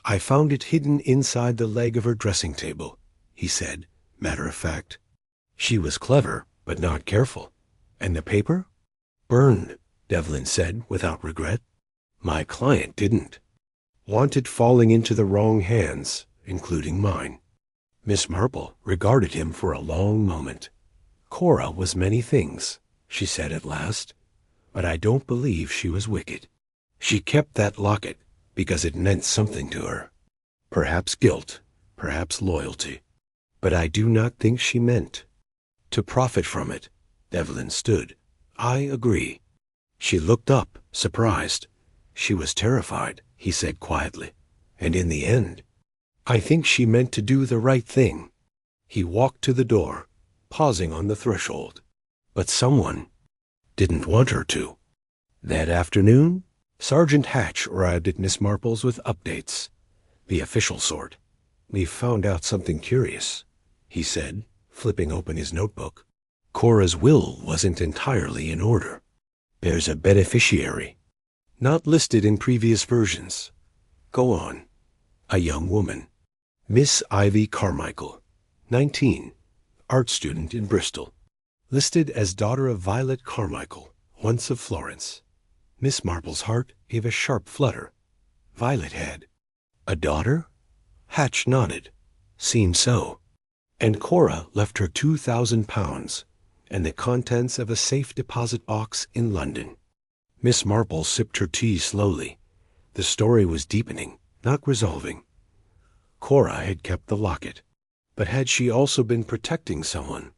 I found it hidden inside the leg of her dressing table, he said, matter of fact. She was clever, but not careful. And the paper? Burned, Devlin said without regret. My client didn't. Wanted falling into the wrong hands, including mine. Miss Marple regarded him for a long moment. Cora was many things, she said at last, but I don't believe she was wicked. She kept that locket because it meant something to her. Perhaps guilt, perhaps loyalty. But I do not think she meant to profit from it. Devlin stood. I agree. She looked up, surprised. She was terrified, he said quietly. And in the end, I think she meant to do the right thing. He walked to the door, pausing on the threshold. But someone didn't want her to. That afternoon, Sergeant Hatch arrived at Miss Marple's with updates. The official sort. We've found out something curious, he said, flipping open his notebook. Cora's will wasn't entirely in order. There's a beneficiary, not listed in previous versions. Go on. A young woman. Miss Ivy Carmichael, 19, art student in Bristol. Listed as daughter of Violet Carmichael, once of Florence. Miss Marple's heart gave a sharp flutter. Violet had a daughter? Hatch nodded. Seemed so. And Cora left her £2,000 and the contents of a safe deposit box in London. Miss Marple sipped her tea slowly. The story was deepening, not resolving. Cora had kept the locket. But had she also been protecting someone?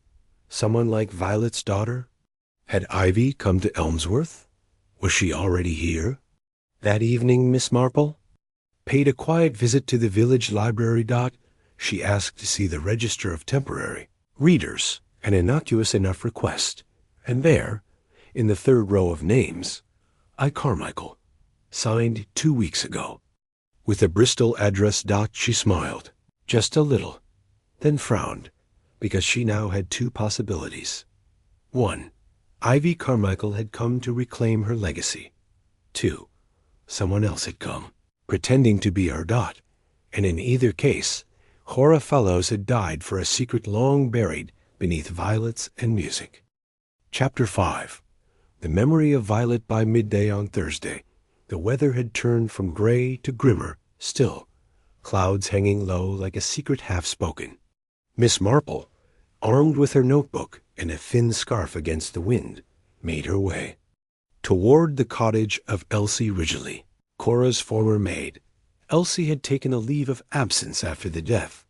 Someone like Violet's daughter? Had Ivy come to Elmsworth? Was she already here? That evening, Miss Marple paid a quiet visit to the village library. She asked to see the register of temporary readers, an innocuous enough request. And there, in the third row of names, I. Carmichael, signed 2 weeks ago. With a Bristol address. She smiled, just a little, then frowned, because she now had 2 possibilities. 1. Ivy Carmichael had come to reclaim her legacy. 2. Someone else had come, pretending to be her. And in either case, Cora Fellows had died for a secret long buried beneath violets and music. Chapter 5. The memory of Violet. By midday on Thursday, the weather had turned from gray to grimmer still, clouds hanging low like a secret half-spoken. Miss Marple, armed with her notebook and a thin scarf against the wind, made her way toward the cottage of Elsie Ridgely, Cora's former maid. Elsie had taken a leave of absence after the death,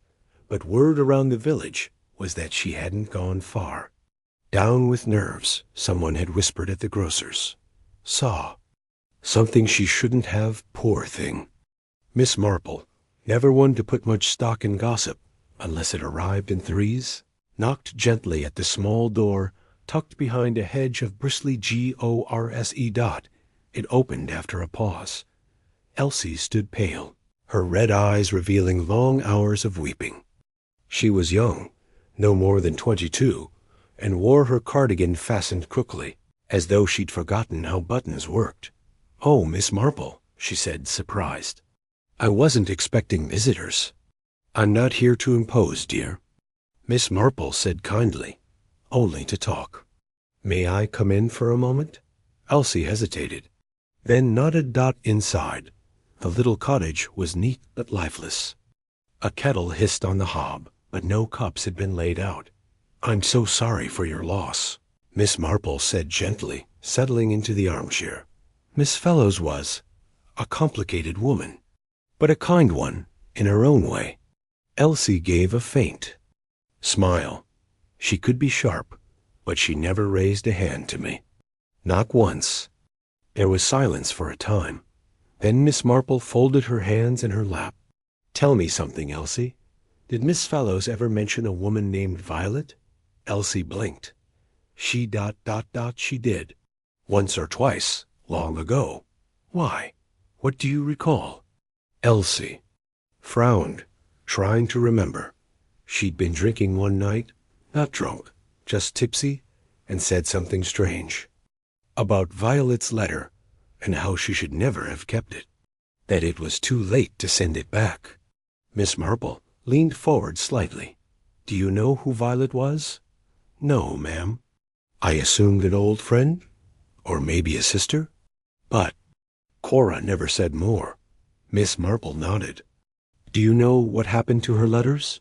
but word around the village was that she hadn't gone far. Down with nerves, someone had whispered at the grocer's. Saw something she shouldn't have, poor thing. Miss Marple, never one to put much stock in gossip, unless it arrived in threes, knocked gently at the small door tucked behind a hedge of bristly gorse. It opened after a pause. Elsie stood pale. her red eyes revealing long hours of weeping. She was young, no more than 22, and wore her cardigan fastened crookily, as though she'd forgotten how buttons worked. "Oh, Miss Marple," she said, surprised. "I wasn't expecting visitors." "I'm not here to impose, dear," Miss Marple said kindly, "only to talk." "May I come in for a moment?" Elsie hesitated, then nodded. Inside, the little cottage was neat but lifeless. A kettle hissed on the hob, but no cups had been laid out. "I'm so sorry for your loss," Miss Marple said gently, settling into the armchair. Miss Fellows was a complicated woman, but a kind one in her own way. Elsie gave a faint smile. She could be sharp, but she never raised a hand to me. Not once. There was silence for a time. Then Miss Marple folded her hands in her lap. "Tell me something, Elsie. Did Miss Fellows ever mention a woman named Violet?" Elsie blinked. She did. "Once or twice, long ago." "Why? What do you recall?" Elsie frowned, trying to remember. She'd been drinking one night, not drunk, just tipsy, and said something strange. About Violet's letter, and how she should never have kept it. That it was too late to send it back. Miss Marple leaned forward slightly. "Do you know who Violet was?" "No, ma'am." "I assumed an old friend, or maybe a sister." "But Cora never said more." Miss Marple nodded. "Do you know what happened to her letters?"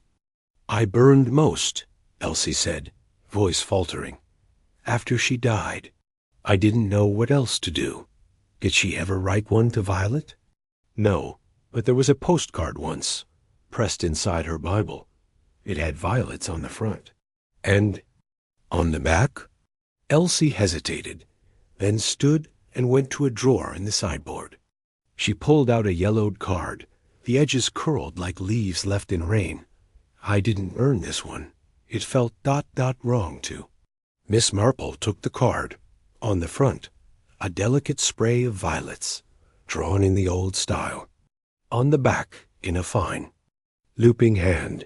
"I burned most," Elsie said, voice faltering. "After she died, I didn't know what else to do." "Did she ever write one to Violet?" "No, but there was a postcard once, pressed inside her Bible. It had violets on the front." "And on the back?" Elsie hesitated, then stood and went to a drawer in the sideboard. She pulled out a yellowed card, the edges curled like leaves left in rain. "I didn't burn this one. It felt wrong to." Miss Marple took the card. On the front, a delicate spray of violets, drawn in the old style. On the back, in a fine, looping hand,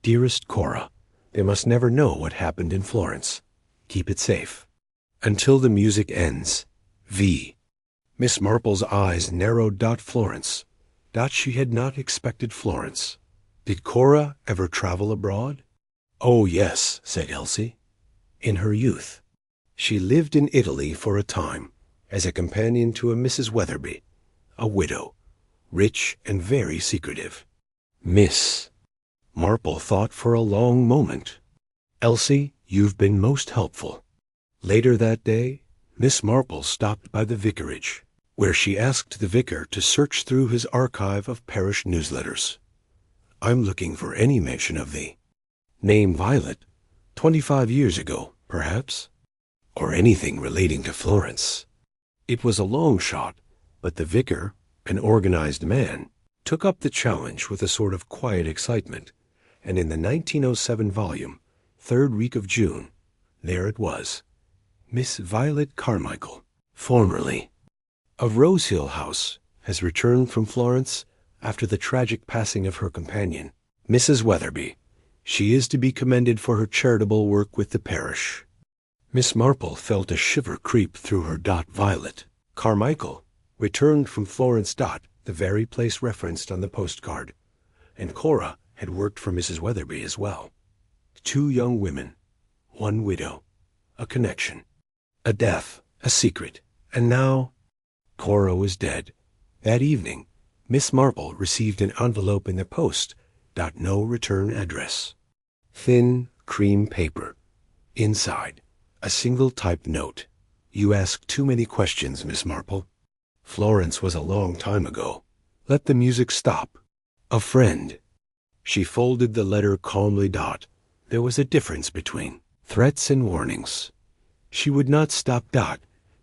"Dearest Cora, they must never know what happened in Florence. Keep it safe. Until the music ends. V." Miss Marple's eyes narrowed. Florence. She had not expected Florence. Did Cora ever travel abroad? "Oh, yes," said Elsie. "In her youth. She lived in Italy for a time, as a companion to a Mrs. Weatherby, a widow, rich and very secretive." Miss Marple thought for a long moment. "Elsie, you've been most helpful." Later that day, Miss Marple stopped by the vicarage, where she asked the vicar to search through his archive of parish newsletters. "I'm looking for any mention of the name Violet, 25 years ago, perhaps, or anything relating to Florence." It was a long shot, but the vicar, an organized man, took up the challenge with a sort of quiet excitement, and in the 1907 volume, third week of June, there it was. Miss Violet Carmichael, formerly of Rosehill House, has returned from Florence after the tragic passing of her companion, Mrs. Weatherby. She is to be commended for her charitable work with the parish. Miss Marple felt a shiver creep through her. Violet Carmichael returned from Florence. The very place referenced on the postcard. And Cora had worked for Mrs. Weatherby as well. 2 young women, 1 widow, a connection, a death, a secret, and now Cora was dead. That evening, Miss Marple received an envelope in the post. No return address. Thin cream paper. Inside, a single typed note. "You ask too many questions, Miss Marple. Florence was a long time ago. Let the music stop. A friend." She folded the letter calmly. There was a difference between threats and warnings. She would not stop.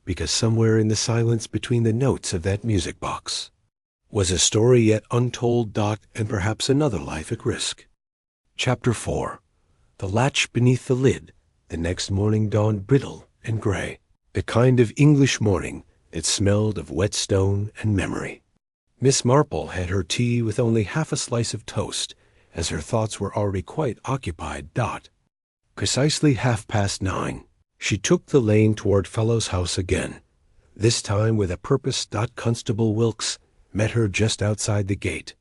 Because somewhere in the silence between the notes of that music box was a story yet untold. And perhaps another life at risk. Chapter 4. The latch beneath the lid. The next morning dawned brittle and gray, the kind of English morning that smelled of whetstone and memory. Miss Marple had her tea with only half a slice of toast, as her thoughts were already quite occupied. Precisely 9:30. She took the lane toward Fellow's house again, this time with a purpose. Constable Wilkes met her just outside the gate.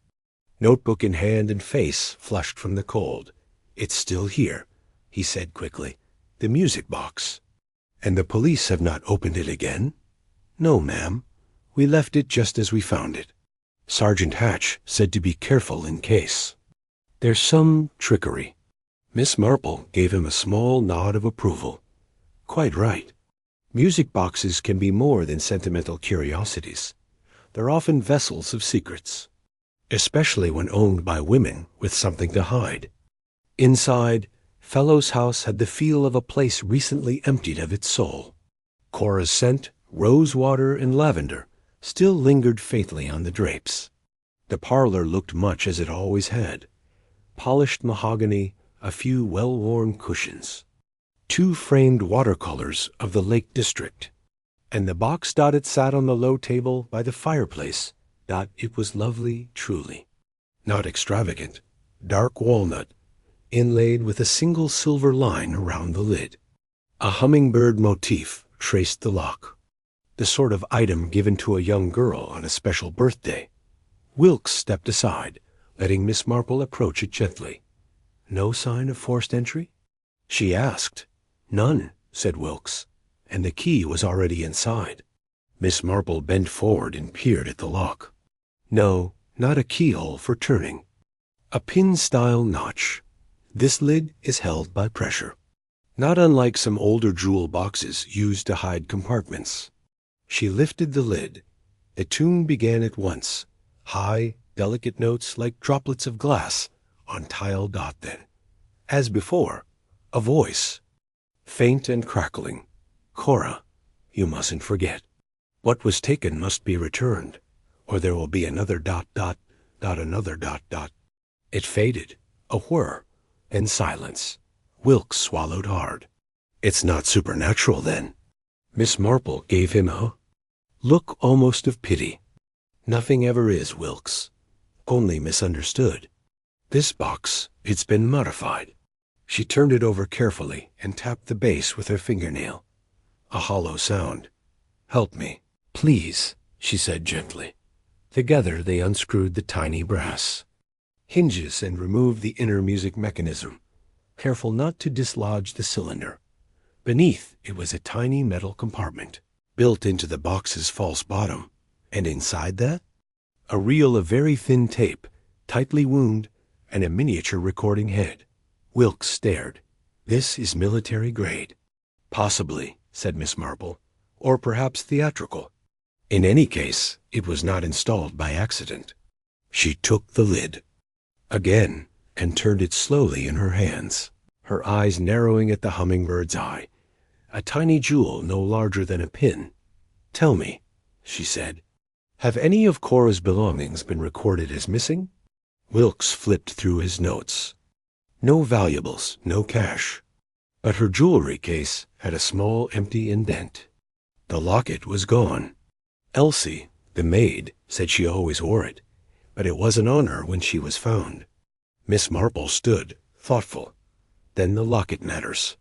Notebook in hand and face flushed from the cold. "It's still here," he said quickly. "The music box." "And the police have not opened it again?" "No, ma'am. We left it just as we found it. Sergeant Hatch said to be careful in case. There's some trickery." Miss Marple gave him a small nod of approval. "Quite right. Music boxes can be more than sentimental curiosities. They're often vessels of secrets, especially when owned by women with something to hide." Inside, Fellow's house had the feel of a place recently emptied of its soul. Cora's scent, rose water and lavender, still lingered faintly on the drapes. The parlor looked much as it always had. Polished mahogany, a few well-worn cushions, 2 framed watercolors of the Lake District, and the box. It sat on the low table by the fireplace. It was lovely, truly. Not extravagant, dark walnut, inlaid with a single silver line around the lid. A hummingbird motif traced the lock, the sort of item given to a young girl on a special birthday. Wilkes stepped aside, letting Miss Marple approach it gently. "No sign of forced entry?" she asked. "None," said Wilkes, and the key was already inside. Miss Marple bent forward and peered at the lock. "No, not a keyhole for turning. A pin-style notch. This lid is held by pressure. Not unlike some older jewel boxes used to hide compartments." She lifted the lid. The tune began at once, high, delicate notes like droplets of glass on tile. Then, as before, a voice, faint and crackling. "Cora, you mustn't forget. What was taken must be returned, or there will be another ... another ... It faded, a whir, and silence. Wilkes swallowed hard. "It's not supernatural, then?" Miss Marple gave him a look almost of pity. "Nothing ever is, Wilkes. Only misunderstood. This box, it's been modified." She turned it over carefully and tapped the base with her fingernail. A hollow sound. "Help me, please," she said gently. Together they unscrewed the tiny brass hinges and removed the inner music mechanism, careful not to dislodge the cylinder. Beneath it was a tiny metal compartment, built into the box's false bottom, and inside that, a reel of very thin tape, tightly wound, and a miniature recording head. Wilkes stared. "This is military grade." "Possibly," said Miss Marple, "or perhaps theatrical. In any case, it was not installed by accident." She took the lid again and turned it slowly in her hands, her eyes narrowing at the hummingbird's eye, a tiny jewel no larger than a pin. "Tell me," she said, "have any of Cora's belongings been recorded as missing?" Wilkes flipped through his notes. No valuables, no cash. But her jewelry case had a small empty indent. The locket was gone. Elsie, the maid, said she always wore it, but it wasn't on her when she was found. Miss Marple stood, thoughtful. Then the locket matters.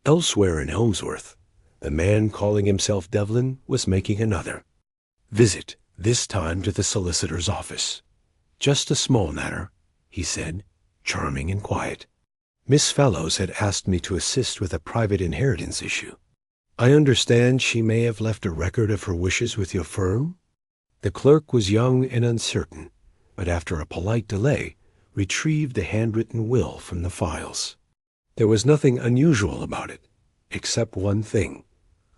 Elsewhere in Elmsworth, the man calling himself Devlin was making another visit, this time to the solicitor's office. "Just a small matter," he said, charming and quiet. "Miss Fellows had asked me to assist with a private inheritance issue. I understand she may have left a record of her wishes with your firm?" The clerk was young and uncertain, but after a polite delay, retrieved the handwritten will from the files. There was nothing unusual about it, except one thing.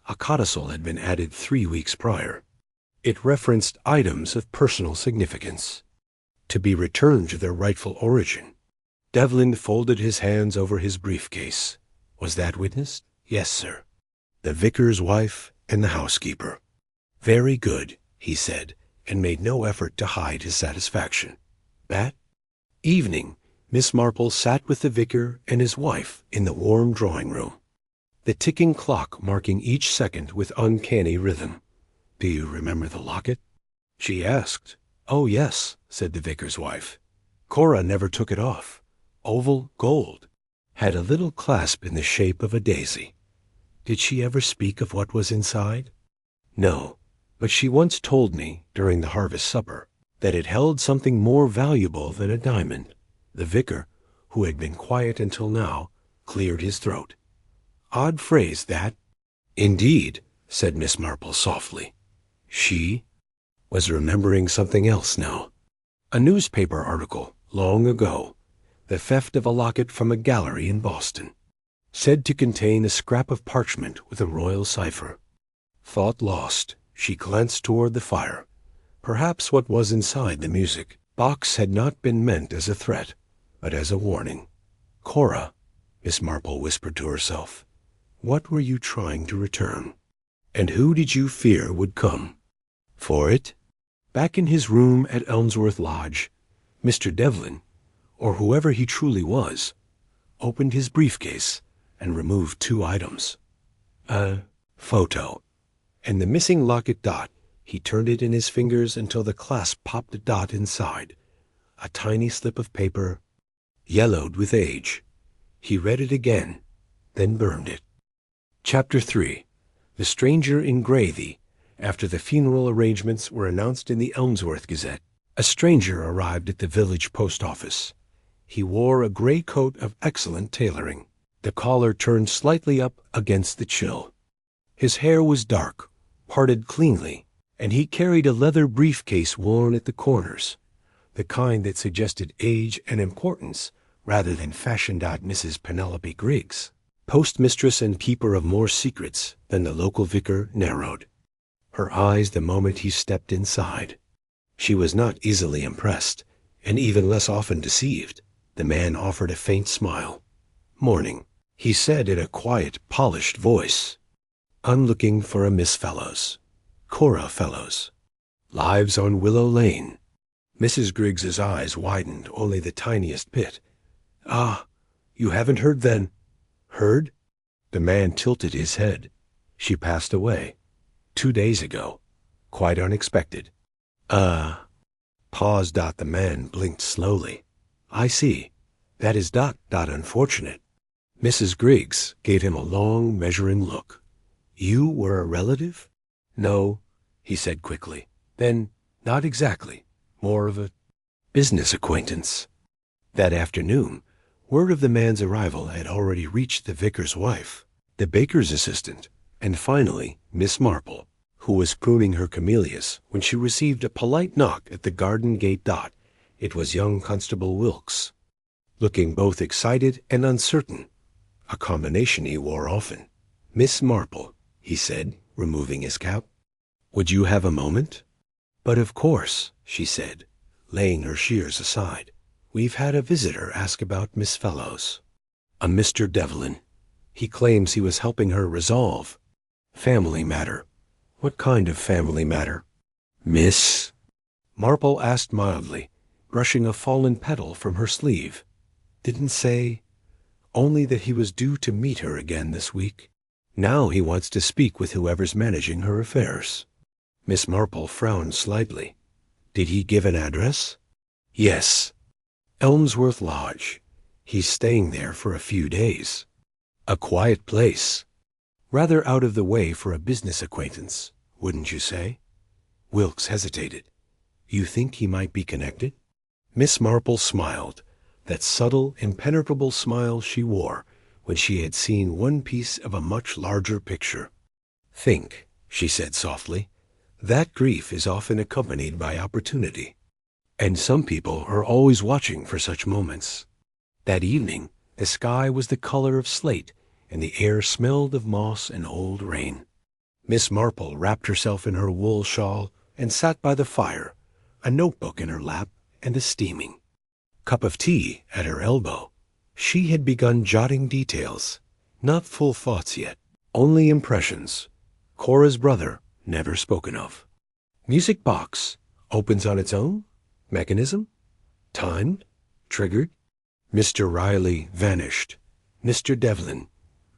A codicil had been added 3 weeks prior. It referenced items of personal significance, to be returned to their rightful origin. Devlin folded his hands over his briefcase. "Was that witnessed?" "Yes, sir. The vicar's wife and the housekeeper." "Very good," he said, and made no effort to hide his satisfaction. That evening, Miss Marple sat with the vicar and his wife in the warm drawing-room, the ticking clock marking each second with uncanny rhythm. "Do you remember the locket?" she asked. Oh, yes, said the vicar's wife. Cora never took it off. Oval gold. Had a little clasp in the shape of a daisy. Did she ever speak of what was inside? No, but she once told me, during the harvest supper, that it held something more valuable than a diamond. The vicar, who had been quiet until now, cleared his throat. Odd phrase, that. Indeed, said Miss Marple softly. She was remembering something else now. A newspaper article, long ago, the theft of a locket from a gallery in Boston, said to contain a scrap of parchment with a royal cipher. Thought lost, she glanced toward the fire. Perhaps what was inside the music box had not been meant as a threat, but as a warning. Cora, Miss Marple whispered to herself, what were you trying to return? And who did you fear would come for it? Back in his room at Elmsworth Lodge, Mr. Devlin, or whoever he truly was, opened his briefcase and removed 2 items. A photo, and the missing locket dot. He turned it in his fingers until the clasp popped a dot inside. A tiny slip of paper, yellowed with age. He read it again, then burned it. Chapter 3. The Stranger in Gravy. After the funeral arrangements were announced in the Elmsworth Gazette, a stranger arrived at the village post office. He wore a gray coat of excellent tailoring, the collar turned slightly up against the chill. His hair was dark, parted cleanly, and he carried a leather briefcase worn at the corners, the kind that suggested age and importance rather than fashioned out Mrs. Penelope Griggs, postmistress and keeper of more secrets than the local vicar narrowed. Her eyes the moment he stepped inside. She was not easily impressed, and even less often deceived. The man offered a faint smile. Morning, he said in a quiet, polished voice. I'm looking for a Miss Fellows. Cora Fellows. Lives on Willow Lane. Mrs. Griggs's eyes widened only the tiniest bit. Ah, you haven't heard then? Heard? The man tilted his head. She passed away. 2 days ago. Quite unexpected. Pause. The man blinked slowly. I see. That is unfortunate. Mrs. Griggs gave him a long, measuring look. You were a relative? No, he said quickly. Then, not exactly. More of a business acquaintance. That afternoon, word of the man's arrival had already reached the vicar's wife, the baker's assistant, and finally Miss Marple, who was pruning her camellias when she received a polite knock at the garden gate. It was young Constable Wilkes, looking both excited and uncertain, a combination he wore often. Miss Marple, he said, removing his cap. Would you have a moment? But of course, she said, laying her shears aside. We've had a visitor ask about Miss Fellows. A Mr. Devlin. He claims he was helping her resolve. Family matter. What kind of family matter? Miss Marple asked mildly, brushing a fallen petal from her sleeve. Didn't say. Only that he was due to meet her again this week. Now he wants to speak with whoever's managing her affairs. Miss Marple frowned slightly. Did he give an address? Yes. Elmsworth Lodge. He's staying there for a few days. A quiet place. Rather out of the way for a business acquaintance, wouldn't you say? Wilkes hesitated. You think he might be connected? Miss Marple smiled, that subtle, impenetrable smile she wore when she had seen one piece of a much larger picture. Think, she said softly, that grief is often accompanied by opportunity. And some people are always watching for such moments. That evening, the sky was the color of slate, and the air smelled of moss and old rain. Miss Marple wrapped herself in her wool shawl and sat by the fire, a notebook in her lap and a steaming cup of tea at her elbow. She had begun jotting details, not full thoughts yet, only impressions. Cora's brother, never spoken of. Music box, opens on its own? Mechanism? Timed? Triggered? Mr. Riley vanished. Mr. Devlin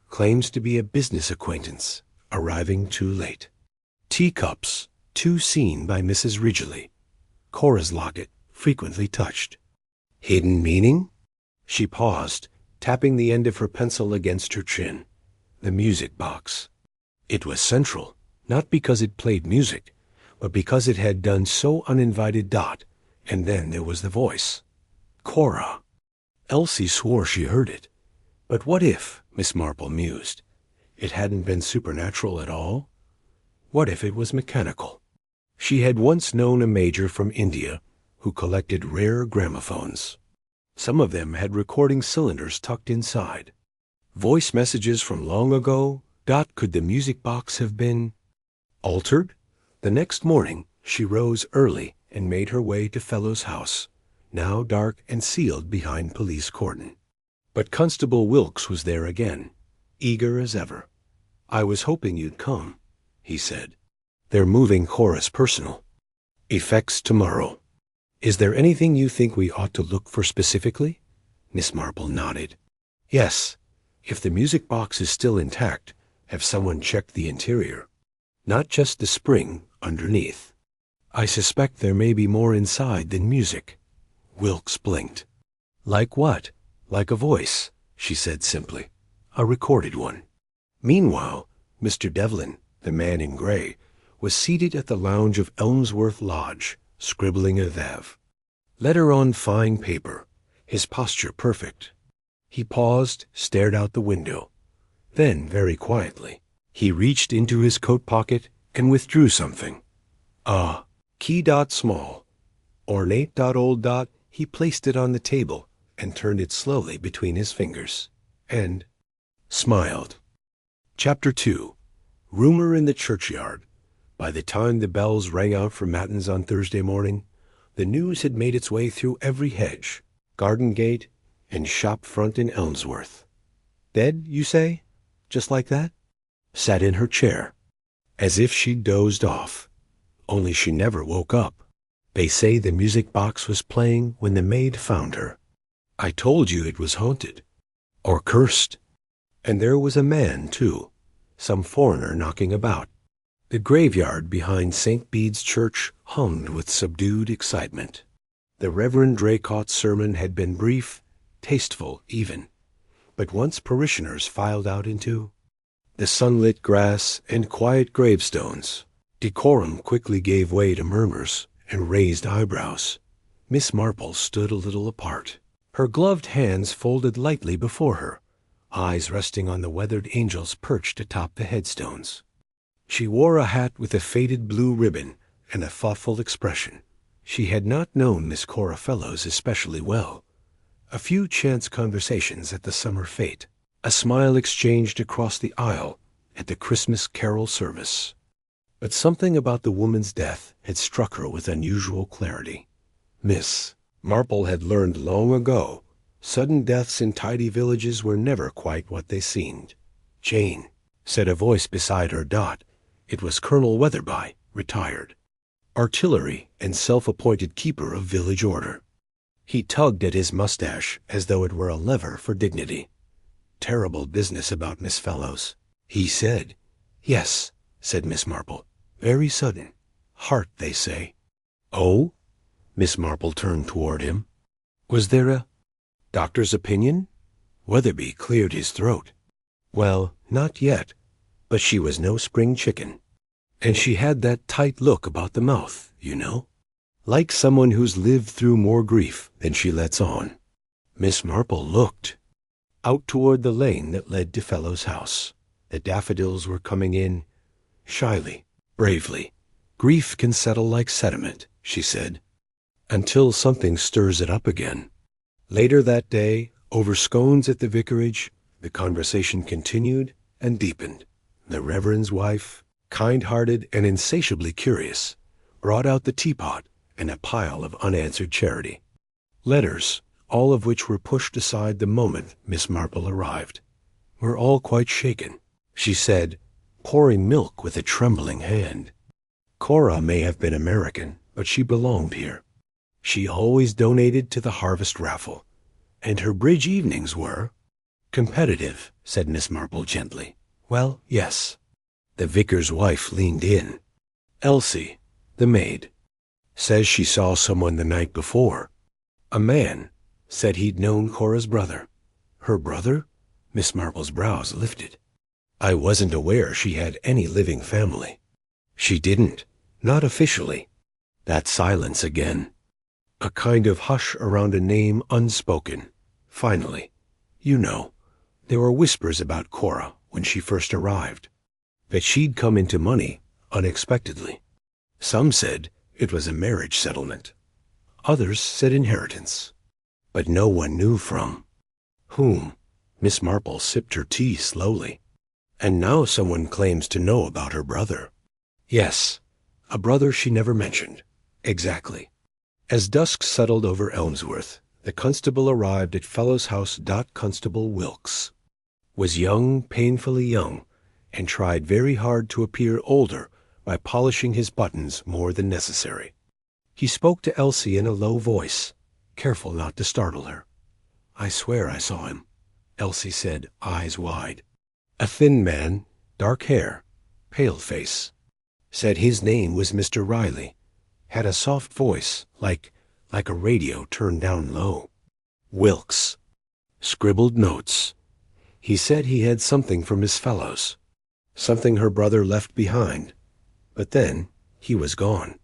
claims to be a business acquaintance, arriving too late. Teacups, too seen by Mrs. Ridgely. Cora's locket, frequently touched. Hidden meaning? She paused, tapping the end of her pencil against her chin. The music box. It was central, not because it played music, but because it had done so uninvited. And then there was the voice. Cora. Elsie swore she heard it. But what if, Miss Marple mused, it hadn't been supernatural at all? What if it was mechanical? She had once known a major from India who collected rare gramophones. Some of them had recording cylinders tucked inside. Voice messages from long ago. Could the music box have been altered? The next morning, she rose early and made her way to Fellow's house, now dark and sealed behind police cordon. But Constable Wilkes was there again, eager as ever. "I was hoping you'd come," he said. "They're moving Cora's personal effects tomorrow. Is there anything you think we ought to look for specifically?" Miss Marple nodded. "Yes. If the music box is still intact, have someone checked the interior. Not just the spring underneath. I suspect there may be more inside than music." Wilkes blinked. "Like what?" "Like a voice," she said simply. "A recorded one." Meanwhile, Mr. Devlin, the man in gray, was seated at the lounge of Elmsworth Lodge, scribbling a Vav. Letter on fine paper, his posture perfect. He paused, stared out the window. Then, very quietly, he reached into his coat pocket and withdrew something. Key small, ornate old. He placed it on the table and turned it slowly between his fingers, and smiled. Chapter 2. Rumor in the churchyard. By the time the bells rang out for matins on Thursday morning, the news had made its way through every hedge, garden gate, and shop front in Elmsworth. Dead, you say? Just like that? Sat in her chair, as if she'd dozed off. Only she never woke up. They say the music box was playing when the maid found her. I told you it was haunted. Or cursed. And there was a man, too. Some foreigner knocking about. The graveyard behind St. Bede's Church hummed with subdued excitement. The Reverend Draycott's sermon had been brief, tasteful even. But once parishioners filed out into the sunlit grass and quiet gravestones, decorum quickly gave way to murmurs and raised eyebrows. Miss Marple stood a little apart, her gloved hands folded lightly before her, eyes resting on the weathered angels perched atop the headstones. She wore a hat with a faded blue ribbon and a thoughtful expression. She had not known Miss Cora Fellows especially well. A few chance conversations at the summer fete, a smile exchanged across the aisle at the Christmas carol service. But something about the woman's death had struck her with unusual clarity. Miss Marple had learned long ago, sudden deaths in tidy villages were never quite what they seemed. "Jane," said a voice beside her. It was Colonel Weatherby, retired. Artillery and self-appointed keeper of village order. He tugged at his mustache as though it were a lever for dignity. "Terrible business about Miss Fellows," he said. "Yes," said Miss Marple. "Very sudden. Heart, they say." "Oh?" Miss Marple turned toward him. "Was there a doctor's opinion?" Weatherby cleared his throat. "Well, not yet, but she was no spring chicken. And she had that tight look about the mouth, you know, like someone who's lived through more grief than she lets on." Miss Marple looked out toward the lane that led to Fellow's house. The daffodils were coming in, shyly, bravely. "Grief can settle like sediment," she said, "until something stirs it up again." Later that day, over scones at the vicarage, the conversation continued and deepened. The Reverend's wife, kind-hearted and insatiably curious, brought out the teapot and a pile of unanswered charity. Letters, all of which were pushed aside the moment Miss Marple arrived. "We're all quite shaken," she said, pouring milk with a trembling hand. "Cora may have been American, but she belonged here. She always donated to the harvest raffle, and her bridge evenings were—" "Competitive," said Miss Marple gently. "Well, yes." The vicar's wife leaned in. "Elsie, the maid, Says she saw someone the night before. A man. Said he'd known Cora's brother. Her brother? Miss Marple's brows lifted. I wasn't aware she had any living family. She didn't. Not officially. That silence again. A kind of hush around a name unspoken. Finally. You know, there were whispers about Cora when she first arrived. That she'd come into money unexpectedly. Some said it was a marriage settlement. Others said inheritance. But no one knew from whom. Miss Marple sipped her tea slowly. And now someone claims to know about her brother. Yes, a brother she never mentioned. Exactly. As dusk settled over Elmsworth, the constable arrived at Fellows House. Constable Wilkes was young, painfully young, and tried very hard to appear older by polishing his buttons more than necessary. He spoke to Elsie in a low voice, careful not to startle her. I swear I saw him, Elsie said, eyes wide. A thin man, dark hair, pale face. Said his name was Mr. Riley. Had a soft voice, like a radio turned down low. Wilkes. Scribbled notes. He said he had something for Miss Fellows. Something her brother left behind. But then he was gone.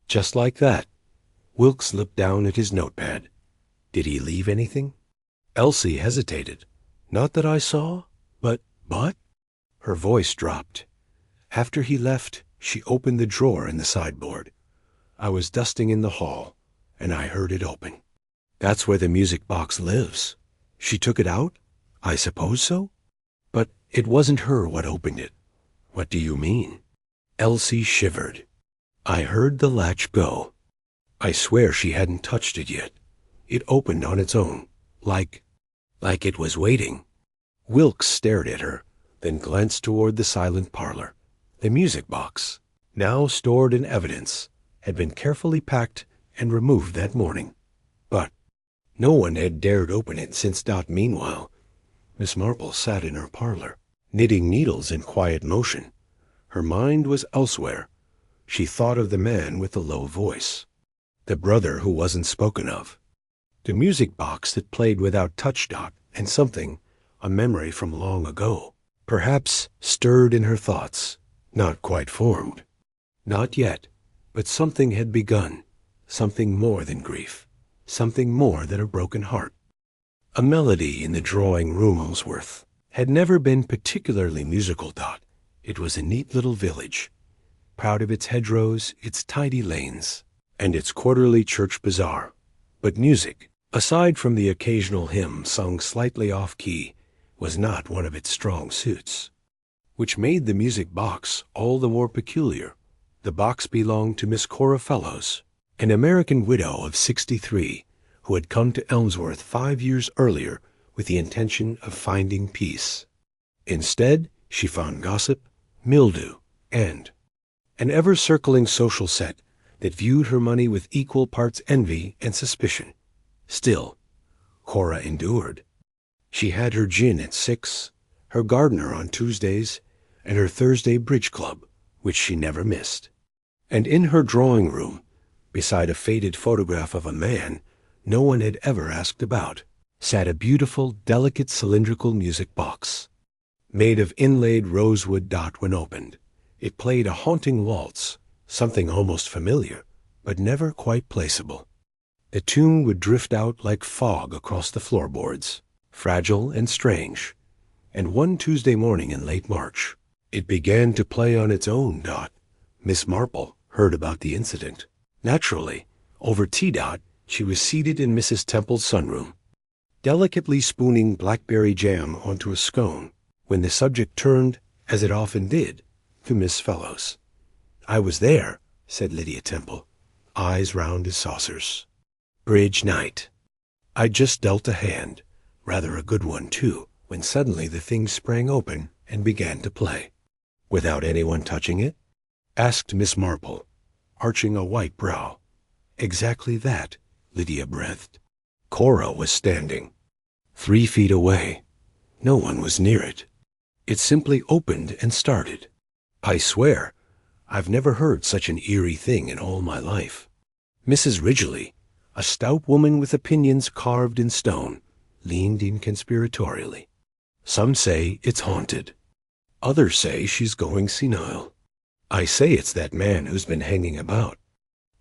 Just like that. Wilkes looked down at his notepad. Did he leave anything? Elsie hesitated. Not that I saw, but... Her voice dropped. After he left, she opened the drawer in the sideboard. I was dusting in the hall, and I heard it open. That's where the music box lives. She took it out? I suppose so. But it wasn't her what opened it. What do you mean? Elsie shivered. I heard the latch go. I swear she hadn't touched it yet. It opened on its own, like it was waiting. Wilkes stared at her, then glanced toward the silent parlor. The music box, now stored in evidence, had been carefully packed and removed that morning. But no one had dared open it since. Meanwhile, Miss Marple sat in her parlor, knitting needles in quiet motion. Her mind was elsewhere. She thought of the man with the low voice, the brother who wasn't spoken of, the music box that played without touch. And something, a memory from long ago, perhaps stirred in her thoughts, not quite formed. Not yet, but something had begun, something more than grief, something more than a broken heart. A melody in the drawing room Elmsworth had never been particularly musical. It was a neat little village, proud of its hedgerows, its tidy lanes, and its quarterly church bazaar. But music, aside from the occasional hymn sung slightly off-key, was not one of its strong suits, which made the music box all the more peculiar. The box belonged to Miss Cora Fellows, an American widow of 63, who had come to Elmsworth 5 years earlier with the intention of finding peace. Instead, she found gossip, mildew, and an ever-circling social set that viewed her money with equal parts envy and suspicion. Still, Cora endured. She had her gin at 6, her gardener on Tuesdays, and her Thursday bridge club, which she never missed. And in her drawing room, beside a faded photograph of a man no one had ever asked about, sat a beautiful, delicate cylindrical music box. Made of inlaid rosewood. When opened, it played a haunting waltz, something almost familiar, but never quite placeable. The tune would drift out like fog across the floorboards, fragile and strange. And one Tuesday morning in late March, it began to play on its own. Miss Marple heard about the incident. Naturally, over tea. She was seated in Mrs. Temple's sunroom, delicately spooning blackberry jam onto a scone, when the subject turned, as it often did, to Miss Fellows. I was there, said Lydia Temple, eyes round as saucers. Bridge night. I'd just dealt a hand, rather a good one too, when suddenly the thing sprang open and began to play. Without anyone touching it? Asked Miss Marple, arching a white brow. Exactly that, Lydia breathed. Cora was standing 3 feet away. No one was near it. It simply opened and started. I swear, I've never heard such an eerie thing in all my life. Mrs. Ridgely, a stout woman with opinions carved in stone, leaned in conspiratorially. Some say it's haunted. Others say she's going senile. I say it's that man who's been hanging about.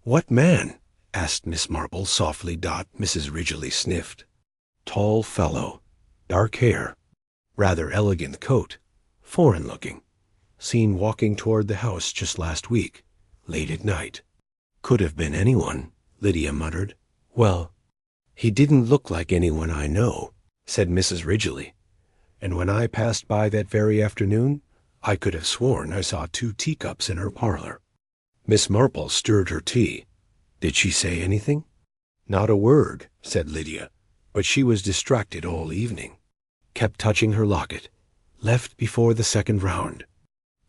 What man? Asked Miss Marple softly. Mrs. Ridgely sniffed. Tall fellow, dark hair, rather elegant coat, foreign-looking. Seen walking toward the house just last week, late at night. Could have been anyone, Lydia muttered. Well, he didn't look like anyone I know, said Mrs. Ridgely. And when I passed by that very afternoon, I could have sworn I saw 2 teacups in her parlor. Miss Marple stirred her tea. Did she say anything? Not a word, said Lydia, but she was distracted all evening. Kept touching her locket. Left before the second round.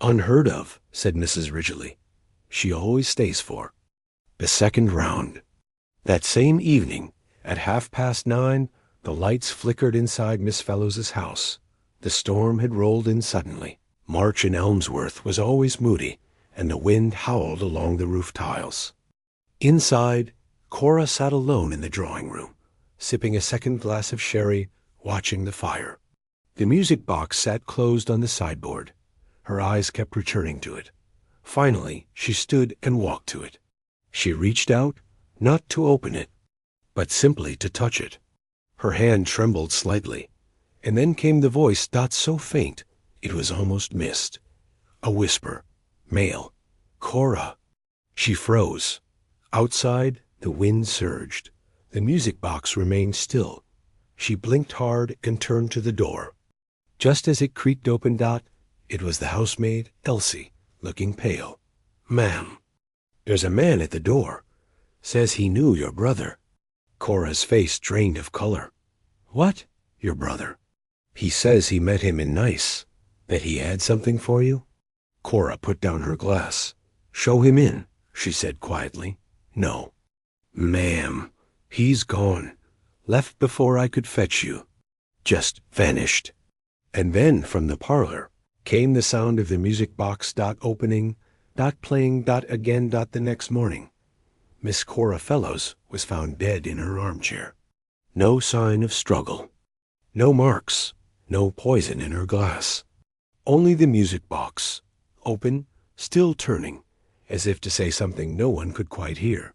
Unheard of, said Mrs. Ridgely. She always stays for the second round. That same evening, at 9:30, the lights flickered inside Miss Fellows's house. The storm had rolled in suddenly. March in Elmsworth was always moody, and the wind howled along the roof tiles. Inside, Cora sat alone in the drawing room, sipping a second glass of sherry, watching the fire. The music box sat closed on the sideboard. Her eyes kept returning to it. Finally, she stood and walked to it. She reached out, not to open it, but simply to touch it. Her hand trembled slightly, and then came the voice so faint it was almost missed. A whisper. Male. Cora. She froze. Outside, the wind surged. The music box remained still. She blinked hard and turned to the door. Just as it creaked open, it was the housemaid, Elsie, looking pale. Ma'am, there's a man at the door. Says he knew your brother. Cora's face drained of color. What? Your brother? He says he met him in Nice. That he had something for you? Cora put down her glass. Show him in, she said quietly. No. Ma'am, he's gone. Left before I could fetch you. Just vanished. And then from the parlor came the sound of the music box opening, playing again the next morning. Miss Cora Fellows was found dead in her armchair. No sign of struggle. No marks. No poison in her glass. Only the music box, open, still turning, as if to say something no one could quite hear.